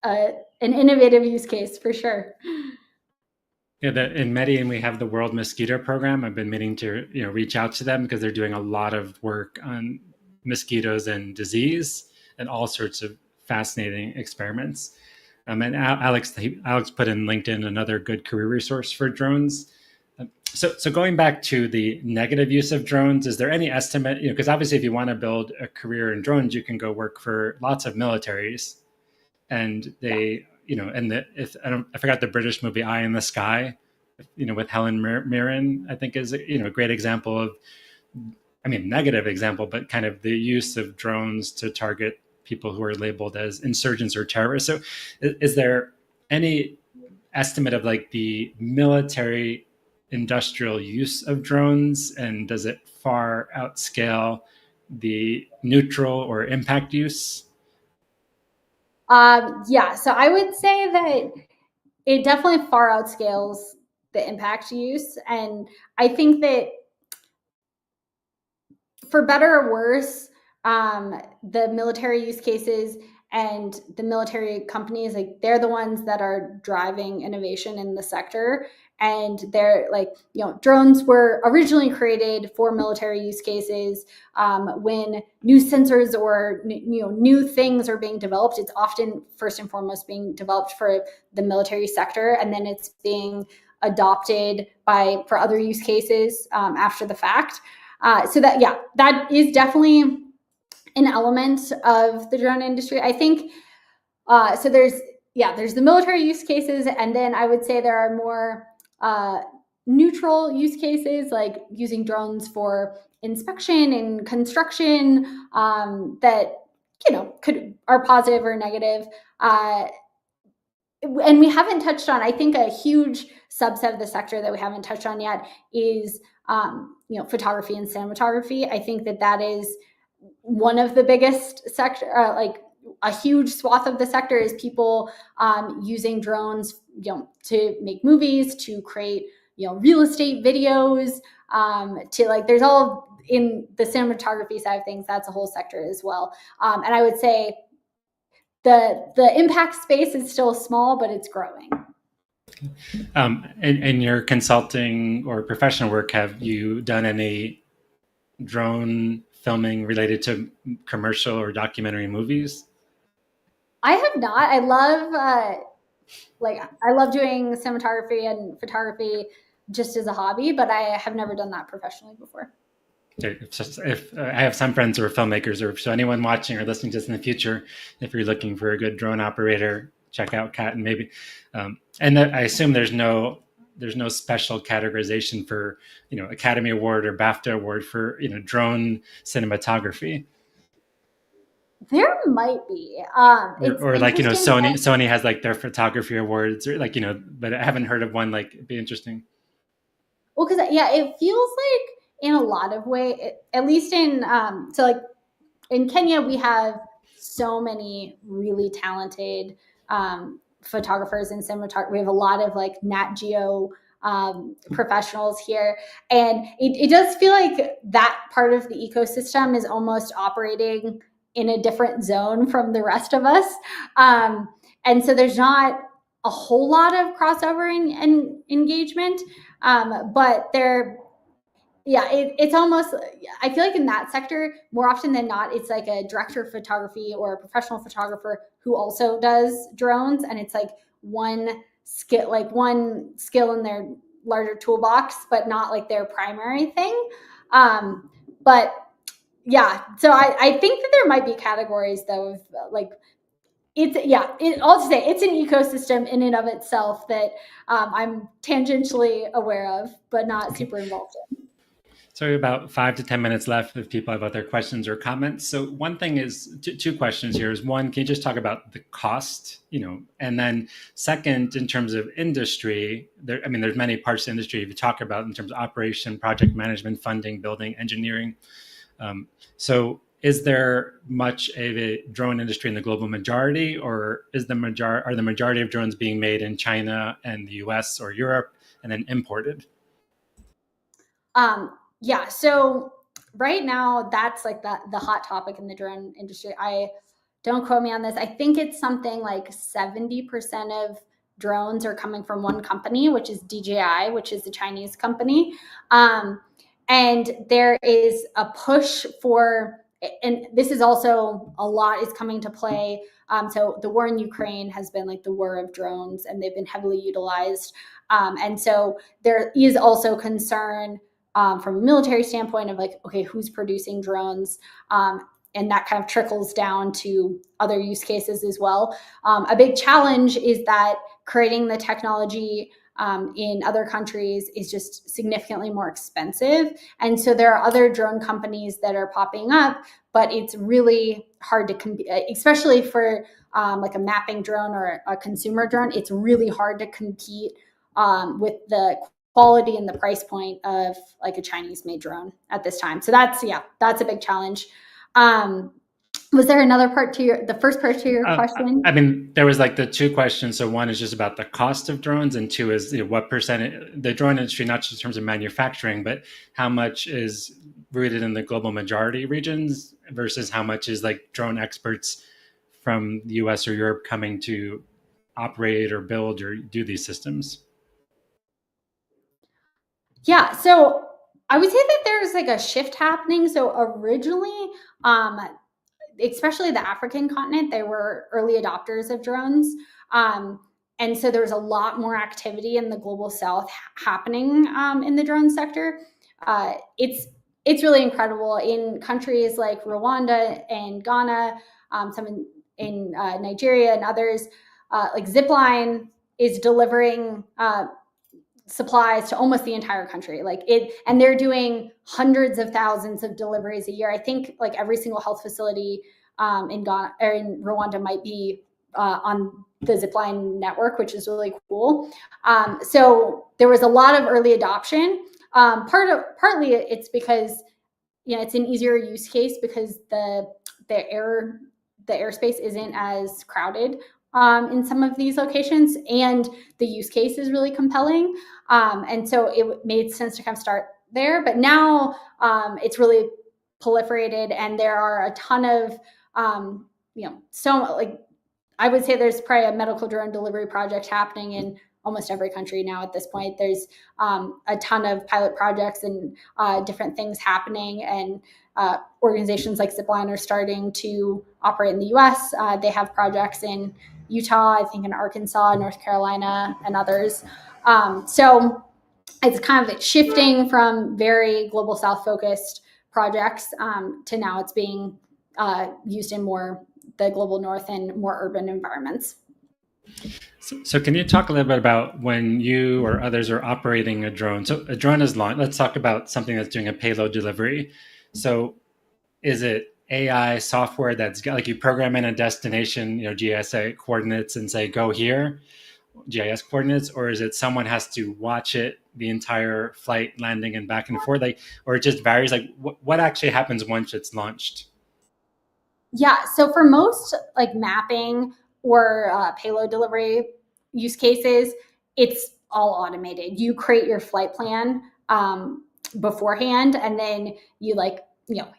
an innovative use case for sure. Yeah, in Medellin we have the World Mosquito Program. I've been meaning to reach out to them because they're doing a lot of work on mosquitoes and disease and all sorts of fascinating experiments. And Alex put in LinkedIn another good career resource for drones. So going back to the negative use of drones, is there any estimate? Because obviously, if you want to build a career in drones, you can go work for lots of militaries, and they, and if I forgot the British movie Eye in the Sky, with Helen Mirren, I think is a great example of, I mean, negative example, but kind of the use of drones to target people who are labeled as insurgents or terrorists. So, is there any estimate of like the military industrial use of drones, and does it far outscale the neutral or impact use? Yeah, so I would say that it definitely far outscales the impact use. And I think that for better or worse, the military use cases and the military companies, like they're the ones that are driving innovation in the sector. And they're like, drones were originally created for military use cases. When new sensors or new things are being developed, it's often first and foremost being developed for the military sector, and then it's being adopted for other use cases after the fact. So that is definitely an element of the drone industry. I think so. There's the military use cases, and then I would say there are more neutral use cases like using drones for inspection and construction that are positive or negative. And we haven't touched on, I think a huge subset of the sector that we haven't touched on yet is photography and cinematography. I think that is one of the biggest sector, like a huge swath of the sector is people using drones, to make movies, to create, real estate videos, to like, there's all in the cinematography side of things. That's a whole sector as well. And I would say the impact space is still small, but it's growing. In your consulting or professional work, have you done any drone filming related to commercial or documentary movies? I have not. I love doing cinematography and photography just as a hobby, but I have never done that professionally before. If I have some friends who are filmmakers, or so anyone watching or listening to this in the future, if you're looking for a good drone operator, check out Kat, and maybe. And I assume there's no special categorization for Academy Award or BAFTA Award for drone cinematography. There might be. Or like Sony has like their photography awards, or like but I haven't heard of one. Like, it'd be interesting. Well, because it feels like in a lot of ways, at least in so like in Kenya, we have so many really talented photographers and cinematographer. We have a lot of like Nat Geo professionals here, and it does feel like that part of the ecosystem is almost operating in a different zone from the rest of us, and so there's not a whole lot of crossover and engagement, but it's almost, I feel like in that sector, more often than not, it's like a director of photography or a professional photographer who also does drones. And it's like one skill in their larger toolbox, but not like their primary thing. But yeah, so I think that there might be categories though of like, I'll just say it's an ecosystem in and of itself that I'm tangentially aware of, but not super involved in. So about 5 to 10 minutes left if people have other questions or comments. So one thing is two questions here is one, can you just talk about the cost, and then second, in terms of industry, there's many parts of the industry you talk about in terms of operation, project management, funding, building, engineering. So is there much of a drone industry in the global majority, or are the majority of drones being made in China and the US or Europe and then imported? Yeah, so right now that's like the hot topic in the drone industry. Don't quote me on this. I think it's something like 70% of drones are coming from one company, which is DJI, which is the Chinese company. And there is a push for, and this is also a lot is coming to play. So the war in Ukraine has been like the war of drones, and they've been heavily utilized. And so there is also concern from a military standpoint of like, okay, who's producing drones? And that kind of trickles down to other use cases as well. A big challenge is that creating the technology in other countries is just significantly more expensive. And so there are other drone companies that are popping up, but it's really hard to compete, especially for like a mapping drone or a consumer drone. It's really hard to compete with the quality and the price point of like a Chinese made drone at this time. So that's a big challenge. Was there another part to the first part to your question? There was like the two questions. So one is just about the cost of drones, and two is what percent the drone industry, not just in terms of manufacturing, but how much is rooted in the global majority regions versus how much is like drone experts from the US or Europe coming to operate or build or do these systems. Yeah, so I would say that there's like a shift happening. So originally, especially the African continent, they were early adopters of drones. And so there was a lot more activity in the global south happening in the drone sector. It's really incredible in countries like Rwanda and Ghana, some in Nigeria and others. Like Zipline is delivering supplies to almost the entire country, and they're doing hundreds of thousands of deliveries a year. I think like every single health facility in Ghana or in Rwanda might be on the Zipline network, which is really cool. So there was a lot of early adoption. Partly it's because it's an easier use case because the airspace isn't as crowded in some of these locations, and the use case is really compelling. And so it made sense to kind of start there. But now it's really proliferated, and there are a ton of, I would say there's probably a medical drone delivery project happening in almost every country now at this point. There's a ton of pilot projects and different things happening, and organizations like Zipline are starting to operate in the US. They have projects in Utah, I think in Arkansas, North Carolina, and others. So it's kind of shifting from very global south focused projects to now it's being used in more the global north and more urban environments. So can you talk a little bit about when you or others are operating a drone? So a drone is launched. Let's talk about something that's doing a payload delivery. So is it AI software that's got, like, you program in a destination, GIS coordinates and say, go here, GIS coordinates, or is it someone has to watch it the entire flight, landing and back and forth, or it just varies? Like what actually happens once it's launched? Yeah, so for most like mapping or payload delivery use cases, it's all automated. You create your flight plan beforehand, and then you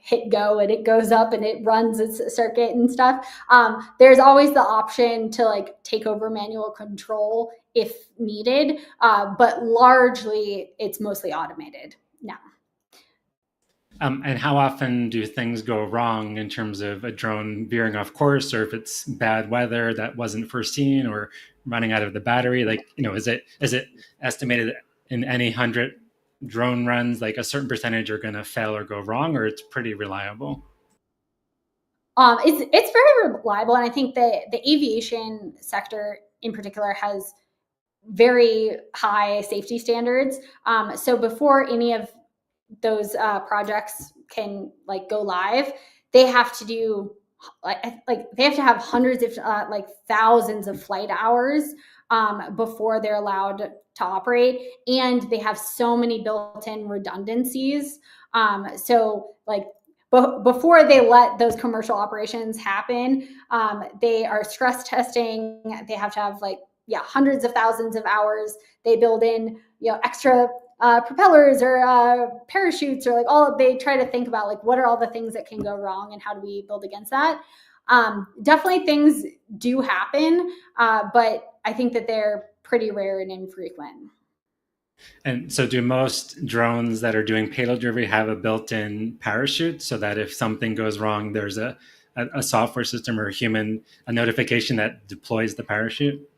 hit go and it goes up and it runs its circuit and stuff. There's always the option to take over manual control if needed, but largely it's mostly automated now. And how often do things go wrong in terms of a drone veering off course, or if it's bad weather that wasn't foreseen, or running out of the battery? Is it estimated in any 100 drone runs, like a certain percentage are going to fail or go wrong, or it's pretty reliable? It's very reliable, and I think the aviation sector in particular has very high safety standards. So before any of those projects can go live, they have to do they have to have hundreds if thousands of flight hours before they're allowed to operate, and they have so many built-in redundancies. So before they let those commercial operations happen, they are stress testing. They have to have hundreds of thousands of hours. They build in extra propellers or parachutes, or they try to think about what are all the things that can go wrong and how do we build against that. Definitely things do happen, but I think that they're pretty rare and infrequent. And so do most drones that are doing payload delivery have a built-in parachute, so that if something goes wrong, there's a software system or a notification that deploys the parachute?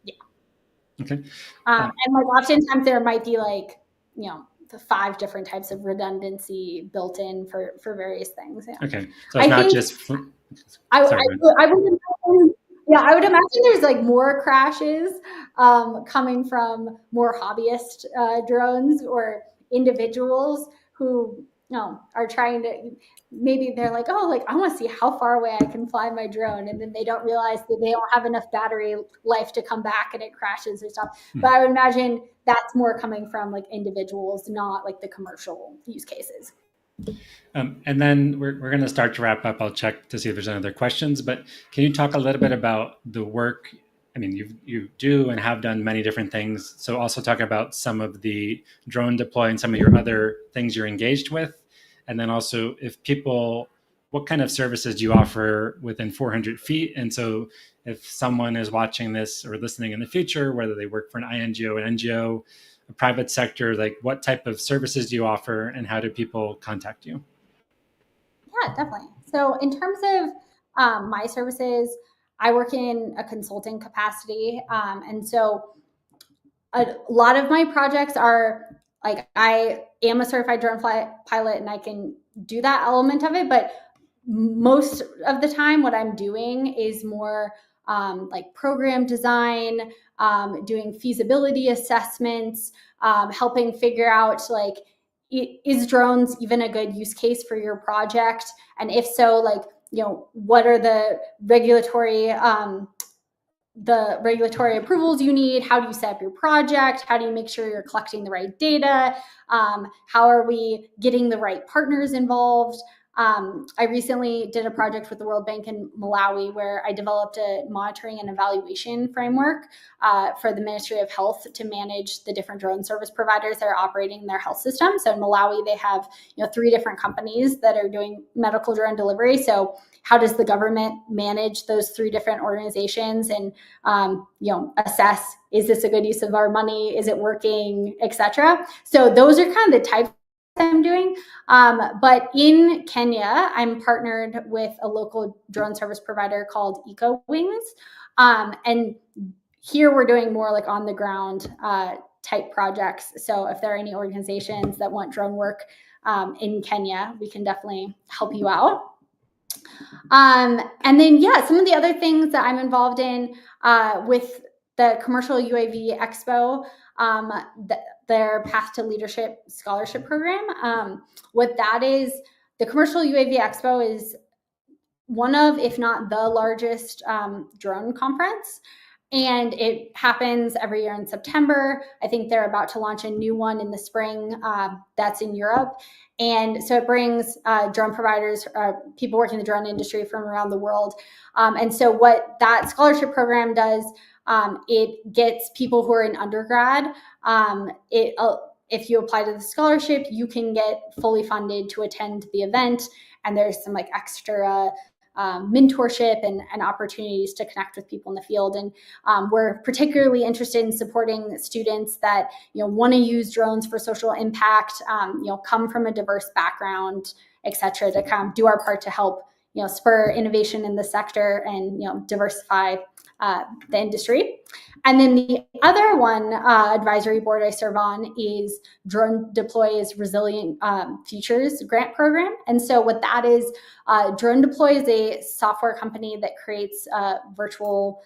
Yeah. Okay. And oftentimes there might be the 5 different types of redundancy built in for various things. Yeah. Okay. So it's not just. I would imagine there's more crashes coming from more hobbyist drones or individuals who are trying to, maybe they're I want to see how far away I can fly my drone, and then they don't realize that they don't have enough battery life to come back and it crashes or stuff. But I would imagine that's more coming from individuals, not the commercial use cases. And then we're going to start to wrap up. I'll check to see if there's any other questions, but can you talk a little bit about the work? I mean, you do and have done many different things. So also talk about some of the drone deploy and some of your other things you're engaged with. And then also what kind of services do you offer within 400 feet? And so if someone is watching this or listening in the future, whether they work for an INGO, an NGO, a private sector, what type of services do you offer and how do people contact you? Yeah, definitely. So in terms of my services, I work in a consulting capacity. And so a lot of my projects are I am a certified drone pilot and I can do that element of it. But most of the time what I'm doing is more program design, doing feasibility assessments, helping figure out is drones even a good use case for your project? And if so, what are the regulatory approvals you need? How do you set up your project? How do you make sure you're collecting the right data? How are we getting the right partners involved? I recently did a project with the World Bank in Malawi where I developed a monitoring and evaluation framework for the Ministry of Health to manage the different drone service providers that are operating their health system. So in Malawi, they have 3 different companies that are doing medical drone delivery. So how does the government manage those 3 different organizations and assess, is this a good use of our money? Is it working, etc.? So those are kind of the types I'm doing. But in Kenya, I'm partnered with a local drone service provider called EcoWings. And here we're doing more on the ground type projects. So if there are any organizations that want drone work in Kenya, we can definitely help you out. And then, some of the other things that I'm involved in with the Commercial UAV Expo, their Path to Leadership Scholarship Program. What that is, the Commercial UAV Expo is one of, if not the largest drone conference. And it happens every year in September. I think they're about to launch a new one in the spring that's in Europe. And so it brings drone providers, people working in the drone industry from around the world. And so what that scholarship program does, it gets people who are in undergrad. If you apply to the scholarship, you can get fully funded to attend the event. And there's some like extra mentorship and opportunities to connect with people in the field. And we're particularly interested in supporting students that want to use drones for social impact, come from a diverse background, et cetera, to kind of do our part to help spur innovation in the sector and diversify the industry. And then the other one advisory board I serve on is Drone Deploy's Resilient Futures grant program. And so what that is, Drone Deploy is a software company that creates virtual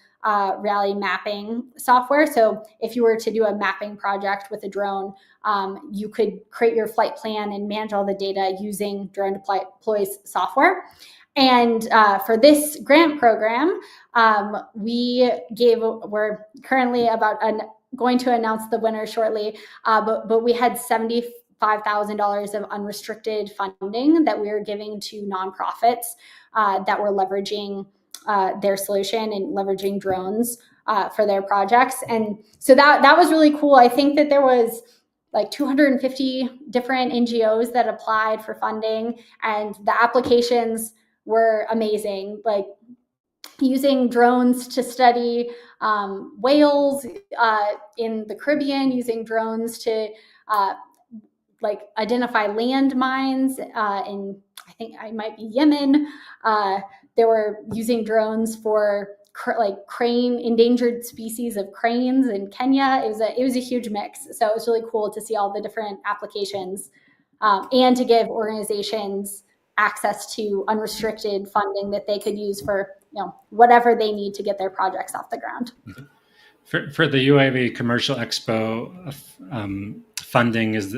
reality mapping software. So if you were to do a mapping project with a drone, you could create your flight plan and manage all the data using Drone Deploy's software. And for this grant program, we're currently going to announce the winner shortly, but we had $75,000 of unrestricted funding that we were giving to nonprofits that were leveraging their solution and leveraging drones for their projects. And so that was really cool. I think that there was like 250 different NGOs that applied for funding, and the applications were amazing, like using drones to study whales in the Caribbean, using drones to like identify landmines in, I think I might be Yemen. They were using drones for endangered species of cranes in Kenya. It was a huge mix. So it was really cool to see all the different applications and to give organizations access to unrestricted funding that they could use for whatever they need to get their projects off the ground. For the UAV Commercial Expo funding, is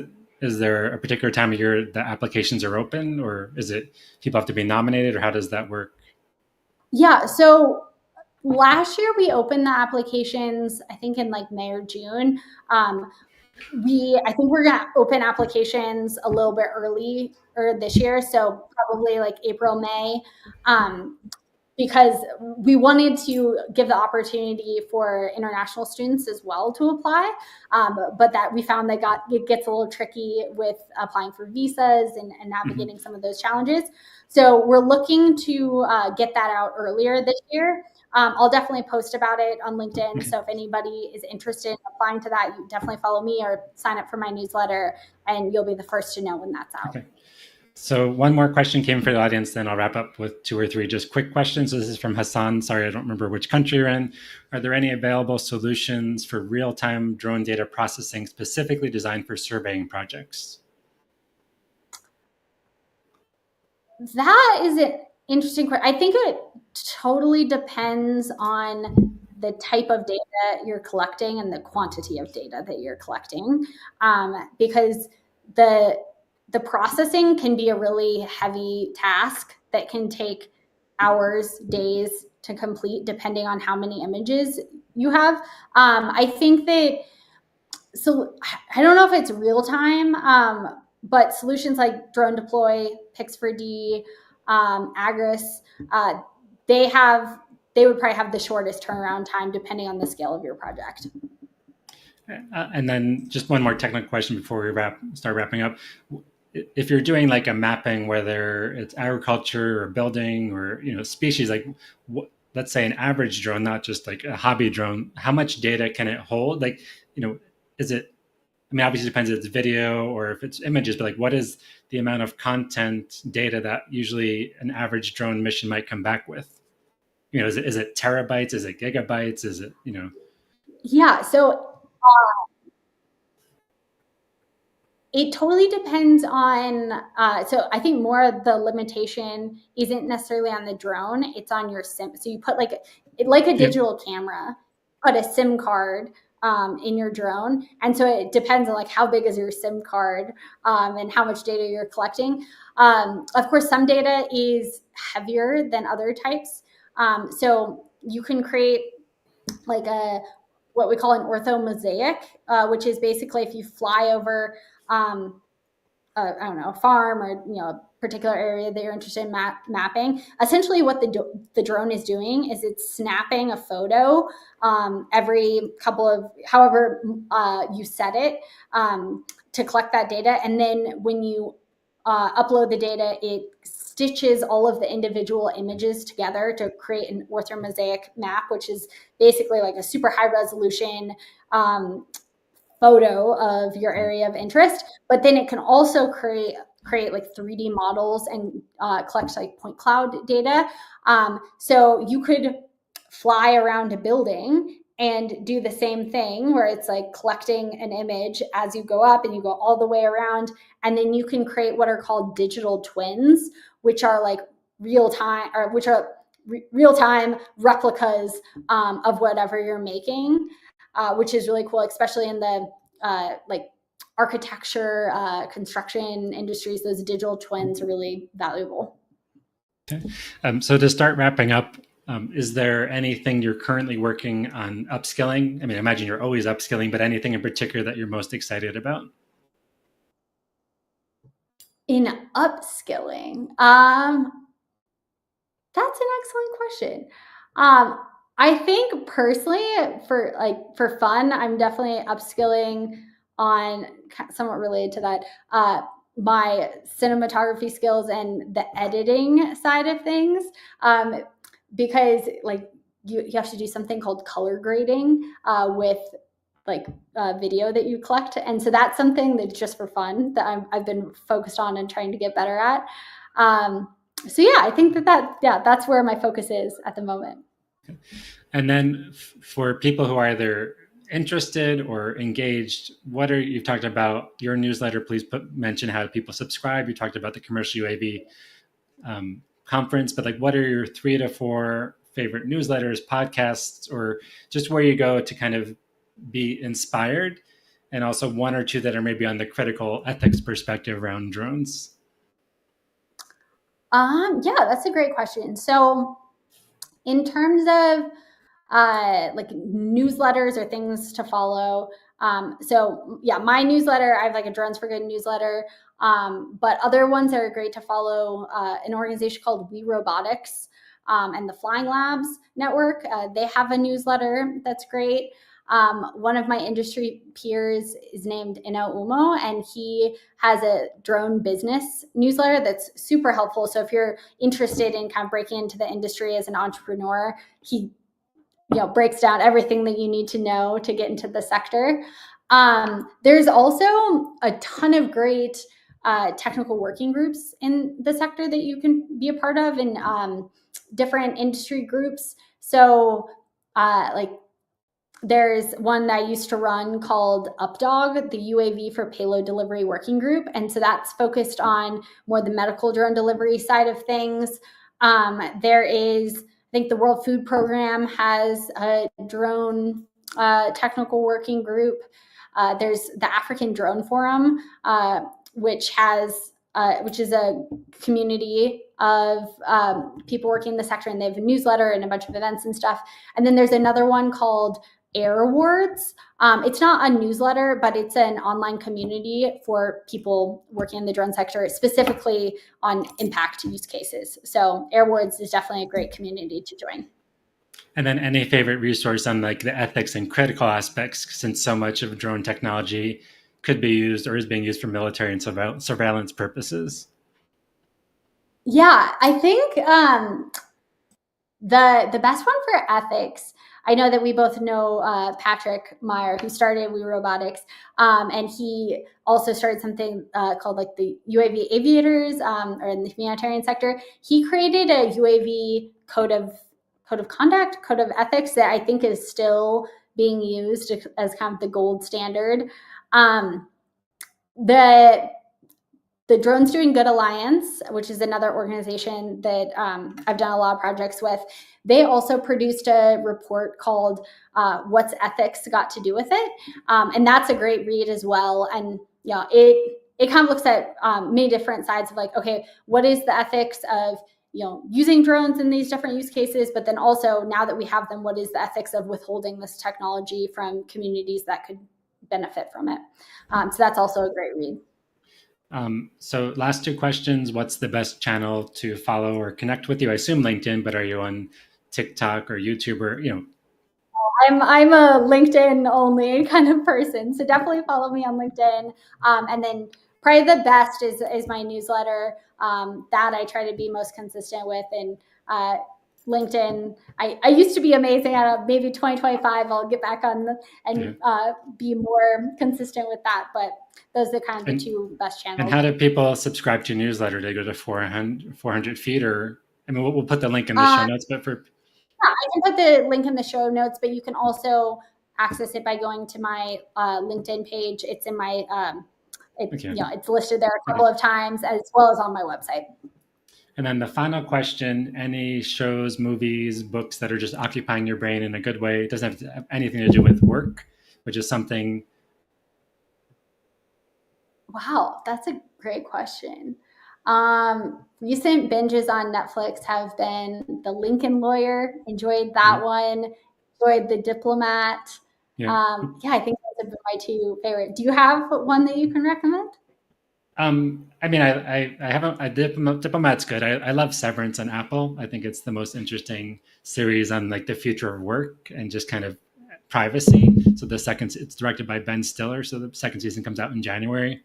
there a particular time of year that applications are open, or is it people have to be nominated, or how does that work? Yeah, so last year we opened the applications, I think in like May or June. I think we're gonna open applications a little bit earlier this year, so probably like April, May, because we wanted to give the opportunity for international students as well to apply, but that we found that it gets a little tricky with applying for visas and navigating some of those challenges. So we're looking to get that out earlier this year. I'll definitely post about it on LinkedIn. So if anybody is interested in applying to that, you definitely follow me or sign up for my newsletter, and you'll be the first to know when that's out. Okay. So one more question came from the audience, then I'll wrap up with 2 or 3 just quick questions. This is from Hassan. Sorry, I don't remember which country you're in. Are there any available solutions for real-time drone data processing specifically designed for surveying projects? That is an interesting question. I think it totally depends on the type of data you're collecting and the quantity of data that you're collecting, because the processing can be a really heavy task that can take hours, days to complete, depending on how many images you have. I think that, so I don't know if it's real time, but solutions like Drone Deploy, Pix4D, Agris, they would probably have the shortest turnaround time depending on the scale of your project. And then just one more technical question before we start wrapping up. If you're doing like a mapping, whether it's agriculture or building or species, like let's say an average drone, not just like a hobby drone, how much data can it hold? Like, is it? I mean, obviously it depends if it's video or if it's images, but like, what is the amount of content data that usually an average drone mission might come back with? Is it terabytes? Is it gigabytes? Is it Yeah. So. It totally depends on, so I think more of the limitation isn't necessarily on the drone, it's on your SIM. So you put like a digital camera, put a SIM card in your drone. And so it depends on like how big is your SIM card and how much data you're collecting. Of course, some data is heavier than other types. So you can create like what we call an orthomosaic, which is basically if you fly over I don't know, a farm or a particular area that you're interested in mapping. Essentially, what the drone is doing is it's snapping a photo every couple of however you set it to collect that data, and then when you upload the data, it stitches all of the individual images together to create an orthomosaic map, which is basically like a super high resolution photo of your area of interest. But then it can also create like 3D models and collect like point cloud data. So you could fly around a building and do the same thing where it's like collecting an image as you go up and you go all the way around. And then you can create what are called digital twins, which are like real time replicas of whatever you're making, which is really cool, especially in the like architecture, construction industries. Those digital twins are really valuable. Okay. So to start wrapping up, is there anything you're currently working on upskilling? I mean, I imagine you're always upskilling, but anything in particular that you're most excited about? In upskilling, that's an excellent question. I think personally, for fun, I'm definitely upskilling on somewhat related to that. My cinematography skills and the editing side of things, because like you have to do something called color grading with like video that you collect, and so that's something that's just for fun that I've been focused on and trying to get better at. So yeah, I think that's where my focus is at the moment. Okay. And then for people who are either interested or engaged, you've talked about your newsletter. Please mention how people subscribe. You talked about the commercial UAV conference, but like, what are your 3 to 4 favorite newsletters, podcasts, or just where you go to kind of be inspired? And also 1 or 2 that are maybe on the critical ethics perspective around drones. Yeah, that's a great question. So in terms of like newsletters or things to follow, so yeah, my newsletter, I have like a Drones for Good newsletter, but other ones that are great to follow, an organization called We Robotics and the Flying Labs Network, they have a newsletter that's great. One of my industry peers is named Ino Umo, and he has a drone business newsletter that's super helpful. So if you're interested in kind of breaking into the industry as an entrepreneur, he breaks down everything that you need to know to get into the sector. There's also a ton of great technical working groups in the sector that you can be a part of, in different industry groups. So like there's one that I used to run called UpDog, the UAV for Payload Delivery Working Group. And so that's focused on more the medical drone delivery side of things. There is, I think the World Food Program has a drone technical working group. There's the African Drone Forum, which is a community of people working in the sector, and they have a newsletter and a bunch of events and stuff. And then there's another one called Air Awards. It's not a newsletter, but it's an online community for people working in the drone sector, specifically on impact use cases. So Air Awards is definitely a great community to join. And then any favorite resource on like the ethics and critical aspects, since so much of drone technology could be used or is being used for military and surveillance purposes? Yeah, I think the best one for ethics, I know that we both know Patrick Meyer, who started We Robotics, and he also started something called like the UAV Aviators, or in the humanitarian sector. He created a UAV code of conduct, code of ethics that I think is still being used as kind of the gold standard. The Drones Doing Good Alliance, which is another organization that I've done a lot of projects with, they also produced a report called What's Ethics Got to Do with It? And that's a great read as well. And it kind of looks at many different sides of like, okay, what is the ethics of using drones in these different use cases, but then also now that we have them, what is the ethics of withholding this technology from communities that could benefit from it? So that's also a great read. So last two questions. What's the best channel to follow or connect with you? I assume LinkedIn, but are you on TikTok or YouTube or, I'm a LinkedIn only kind of person. So definitely follow me on LinkedIn. And then probably the best is my newsletter that I try to be most consistent with. And LinkedIn, I used to be amazing at it. Maybe 2025, I'll get back on and be more consistent with that. But those are kind of the two best channels. And how do people subscribe to your newsletter? They go to 400 feet or, I mean, we'll put the link in the show notes, but for... Yeah, I can put the link in the show notes, but you can also access it by going to my LinkedIn page. It's in my, it's listed there a couple of times as well as on my website. And then the final question, any shows, movies, books that are just occupying your brain in a good way? It doesn't have to have anything to do with work, which is something. Wow, that's a great question. Recent binges on Netflix have been The Lincoln Lawyer. Enjoyed that one. Enjoyed The Diplomat. I think those have been my two favorite. Do you have one that you can recommend? I mean, I haven't. Diplomat's good. I love Severance on Apple. I think it's the most interesting series on like the future of work and just kind of privacy. So it's directed by Ben Stiller. So the second season comes out in January.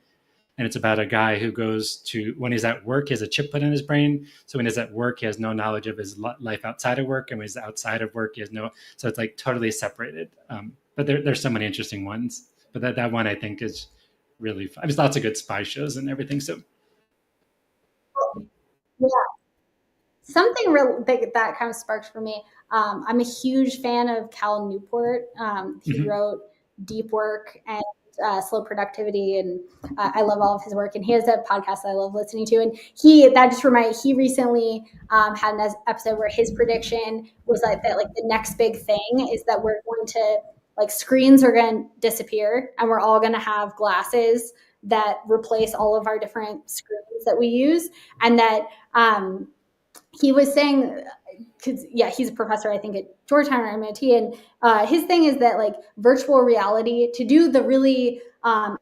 And it's about a guy who goes to, when he's at work, he has a chip put in his brain. So when he's at work, he has no knowledge of his life outside of work. And when he's outside of work, he has no, so it's like totally separated. But there's so many interesting ones. But that one I think is really fun. There's lots of good spy shows and everything. So yeah, something real that kind of sparked for me. I'm a huge fan of Cal Newport. He wrote Deep Work and Slow Productivity, and I love all of his work. And he has a podcast that I love listening to. And he recently had an episode where his prediction was like that, like the next big thing is that we're going to, like, screens are going to disappear, and we're all going to have glasses that replace all of our different screens that we use, and that he was saying, because he's a professor, I think, at Georgetown or MIT, and his thing is that, like, virtual reality, to do the really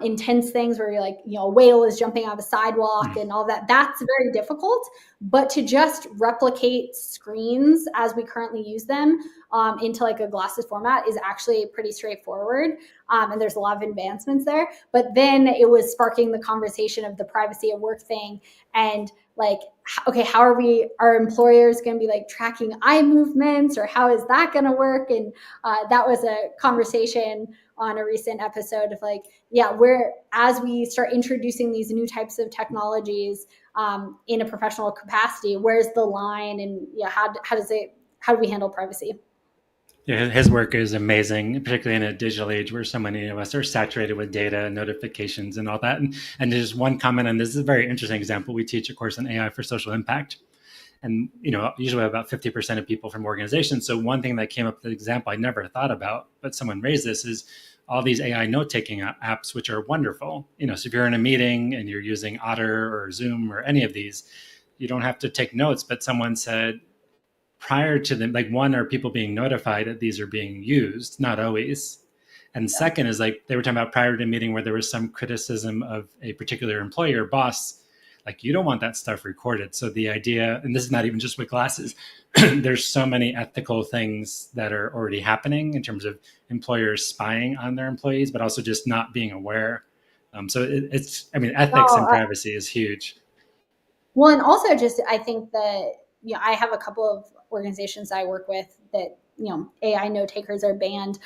intense things where you're like, a whale is jumping off a sidewalk and all that, that's very difficult. But to just replicate screens as we currently use them into like a glasses format is actually pretty straightforward. And there's a lot of advancements there. But then it was sparking the conversation of the privacy of work thing, and like, okay, how are our employers going to be like tracking eye movements, or how is that going to work? And that was a conversation on a recent episode of like, as we start introducing these new types of technologies in a professional capacity, where's the line, and how do we handle privacy? Yeah, his work is amazing, particularly in a digital age where so many of us are saturated with data and notifications and all that. And there's one comment, and this is a very interesting example. We teach a course on AI for social impact. And, usually about 50% of people from organizations. So one thing that came up, the example I never thought about, but someone raised this, is all these AI note-taking apps, which are wonderful. So if you're in a meeting and you're using Otter or Zoom or any of these, you don't have to take notes. But someone said, prior to them, like, one, are people being notified that these are being used? Not always. And second is, like, they were talking about prior to a meeting where there was some criticism of a particular employee or boss, like, you don't want that stuff recorded. So the idea, and this is not even just with glasses, there's so many ethical things that are already happening in terms of employers spying on their employees, but also just not being aware. So ethics and privacy is huge. Well, and also just, I think that, I have a couple of organizations I work with that, AI note takers are banned.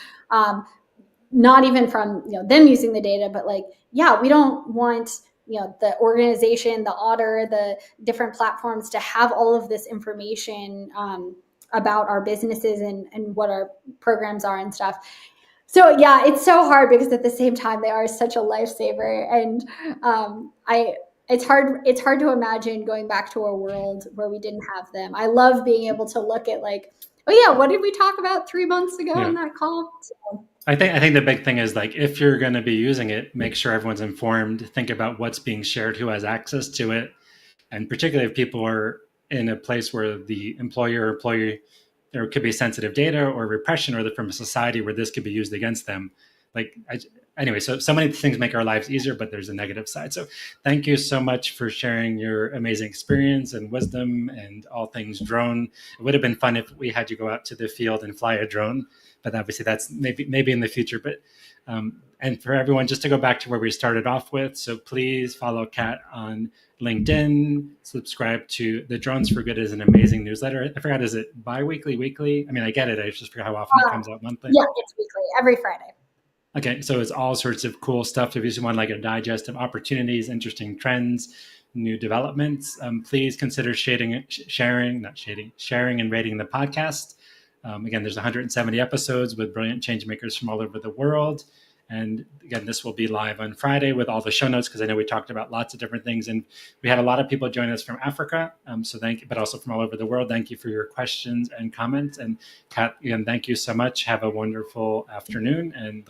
Not even from, them using the data, but like, we don't want, the organization, the Otter, the different platforms to have all of this information about our businesses and what our programs are and stuff. So it's so hard, because at the same time they are such a lifesaver, and it's hard to imagine going back to a world where we didn't have them. I love being able to look at, like, what did we talk about 3 months ago in that call? So. I think the big thing is, like, if you're going to be using it, make sure everyone's informed, think about what's being shared, who has access to it. And particularly if people are in a place where the employer or employee, there could be sensitive data or repression, or from a society where this could be used against them. Anyway, so many things make our lives easier, but there's a negative side. So thank you so much for sharing your amazing experience and wisdom and all things drone. It would have been fun if we had you go out to the field and fly a drone, but obviously that's maybe in the future. But and for everyone, just to go back to where we started off with, so please follow Kat on LinkedIn, subscribe to The Drones for Good is an amazing newsletter. I forgot, is it bi-weekly, weekly? I mean, I get it. I just forgot how often it comes out monthly. Yeah, it's weekly, every Friday. Okay, so it's all sorts of cool stuff. If you just want like a digest of opportunities, interesting trends, new developments, please consider sharing and rating the podcast. Again, there's 170 episodes with brilliant change makers from all over the world. And again, this will be live on Friday with all the show notes, because I know we talked about lots of different things. And we had a lot of people join us from Africa. So thank you, but also from all over the world. Thank you for your questions and comments. And Kat, again, thank you so much. Have a wonderful afternoon and look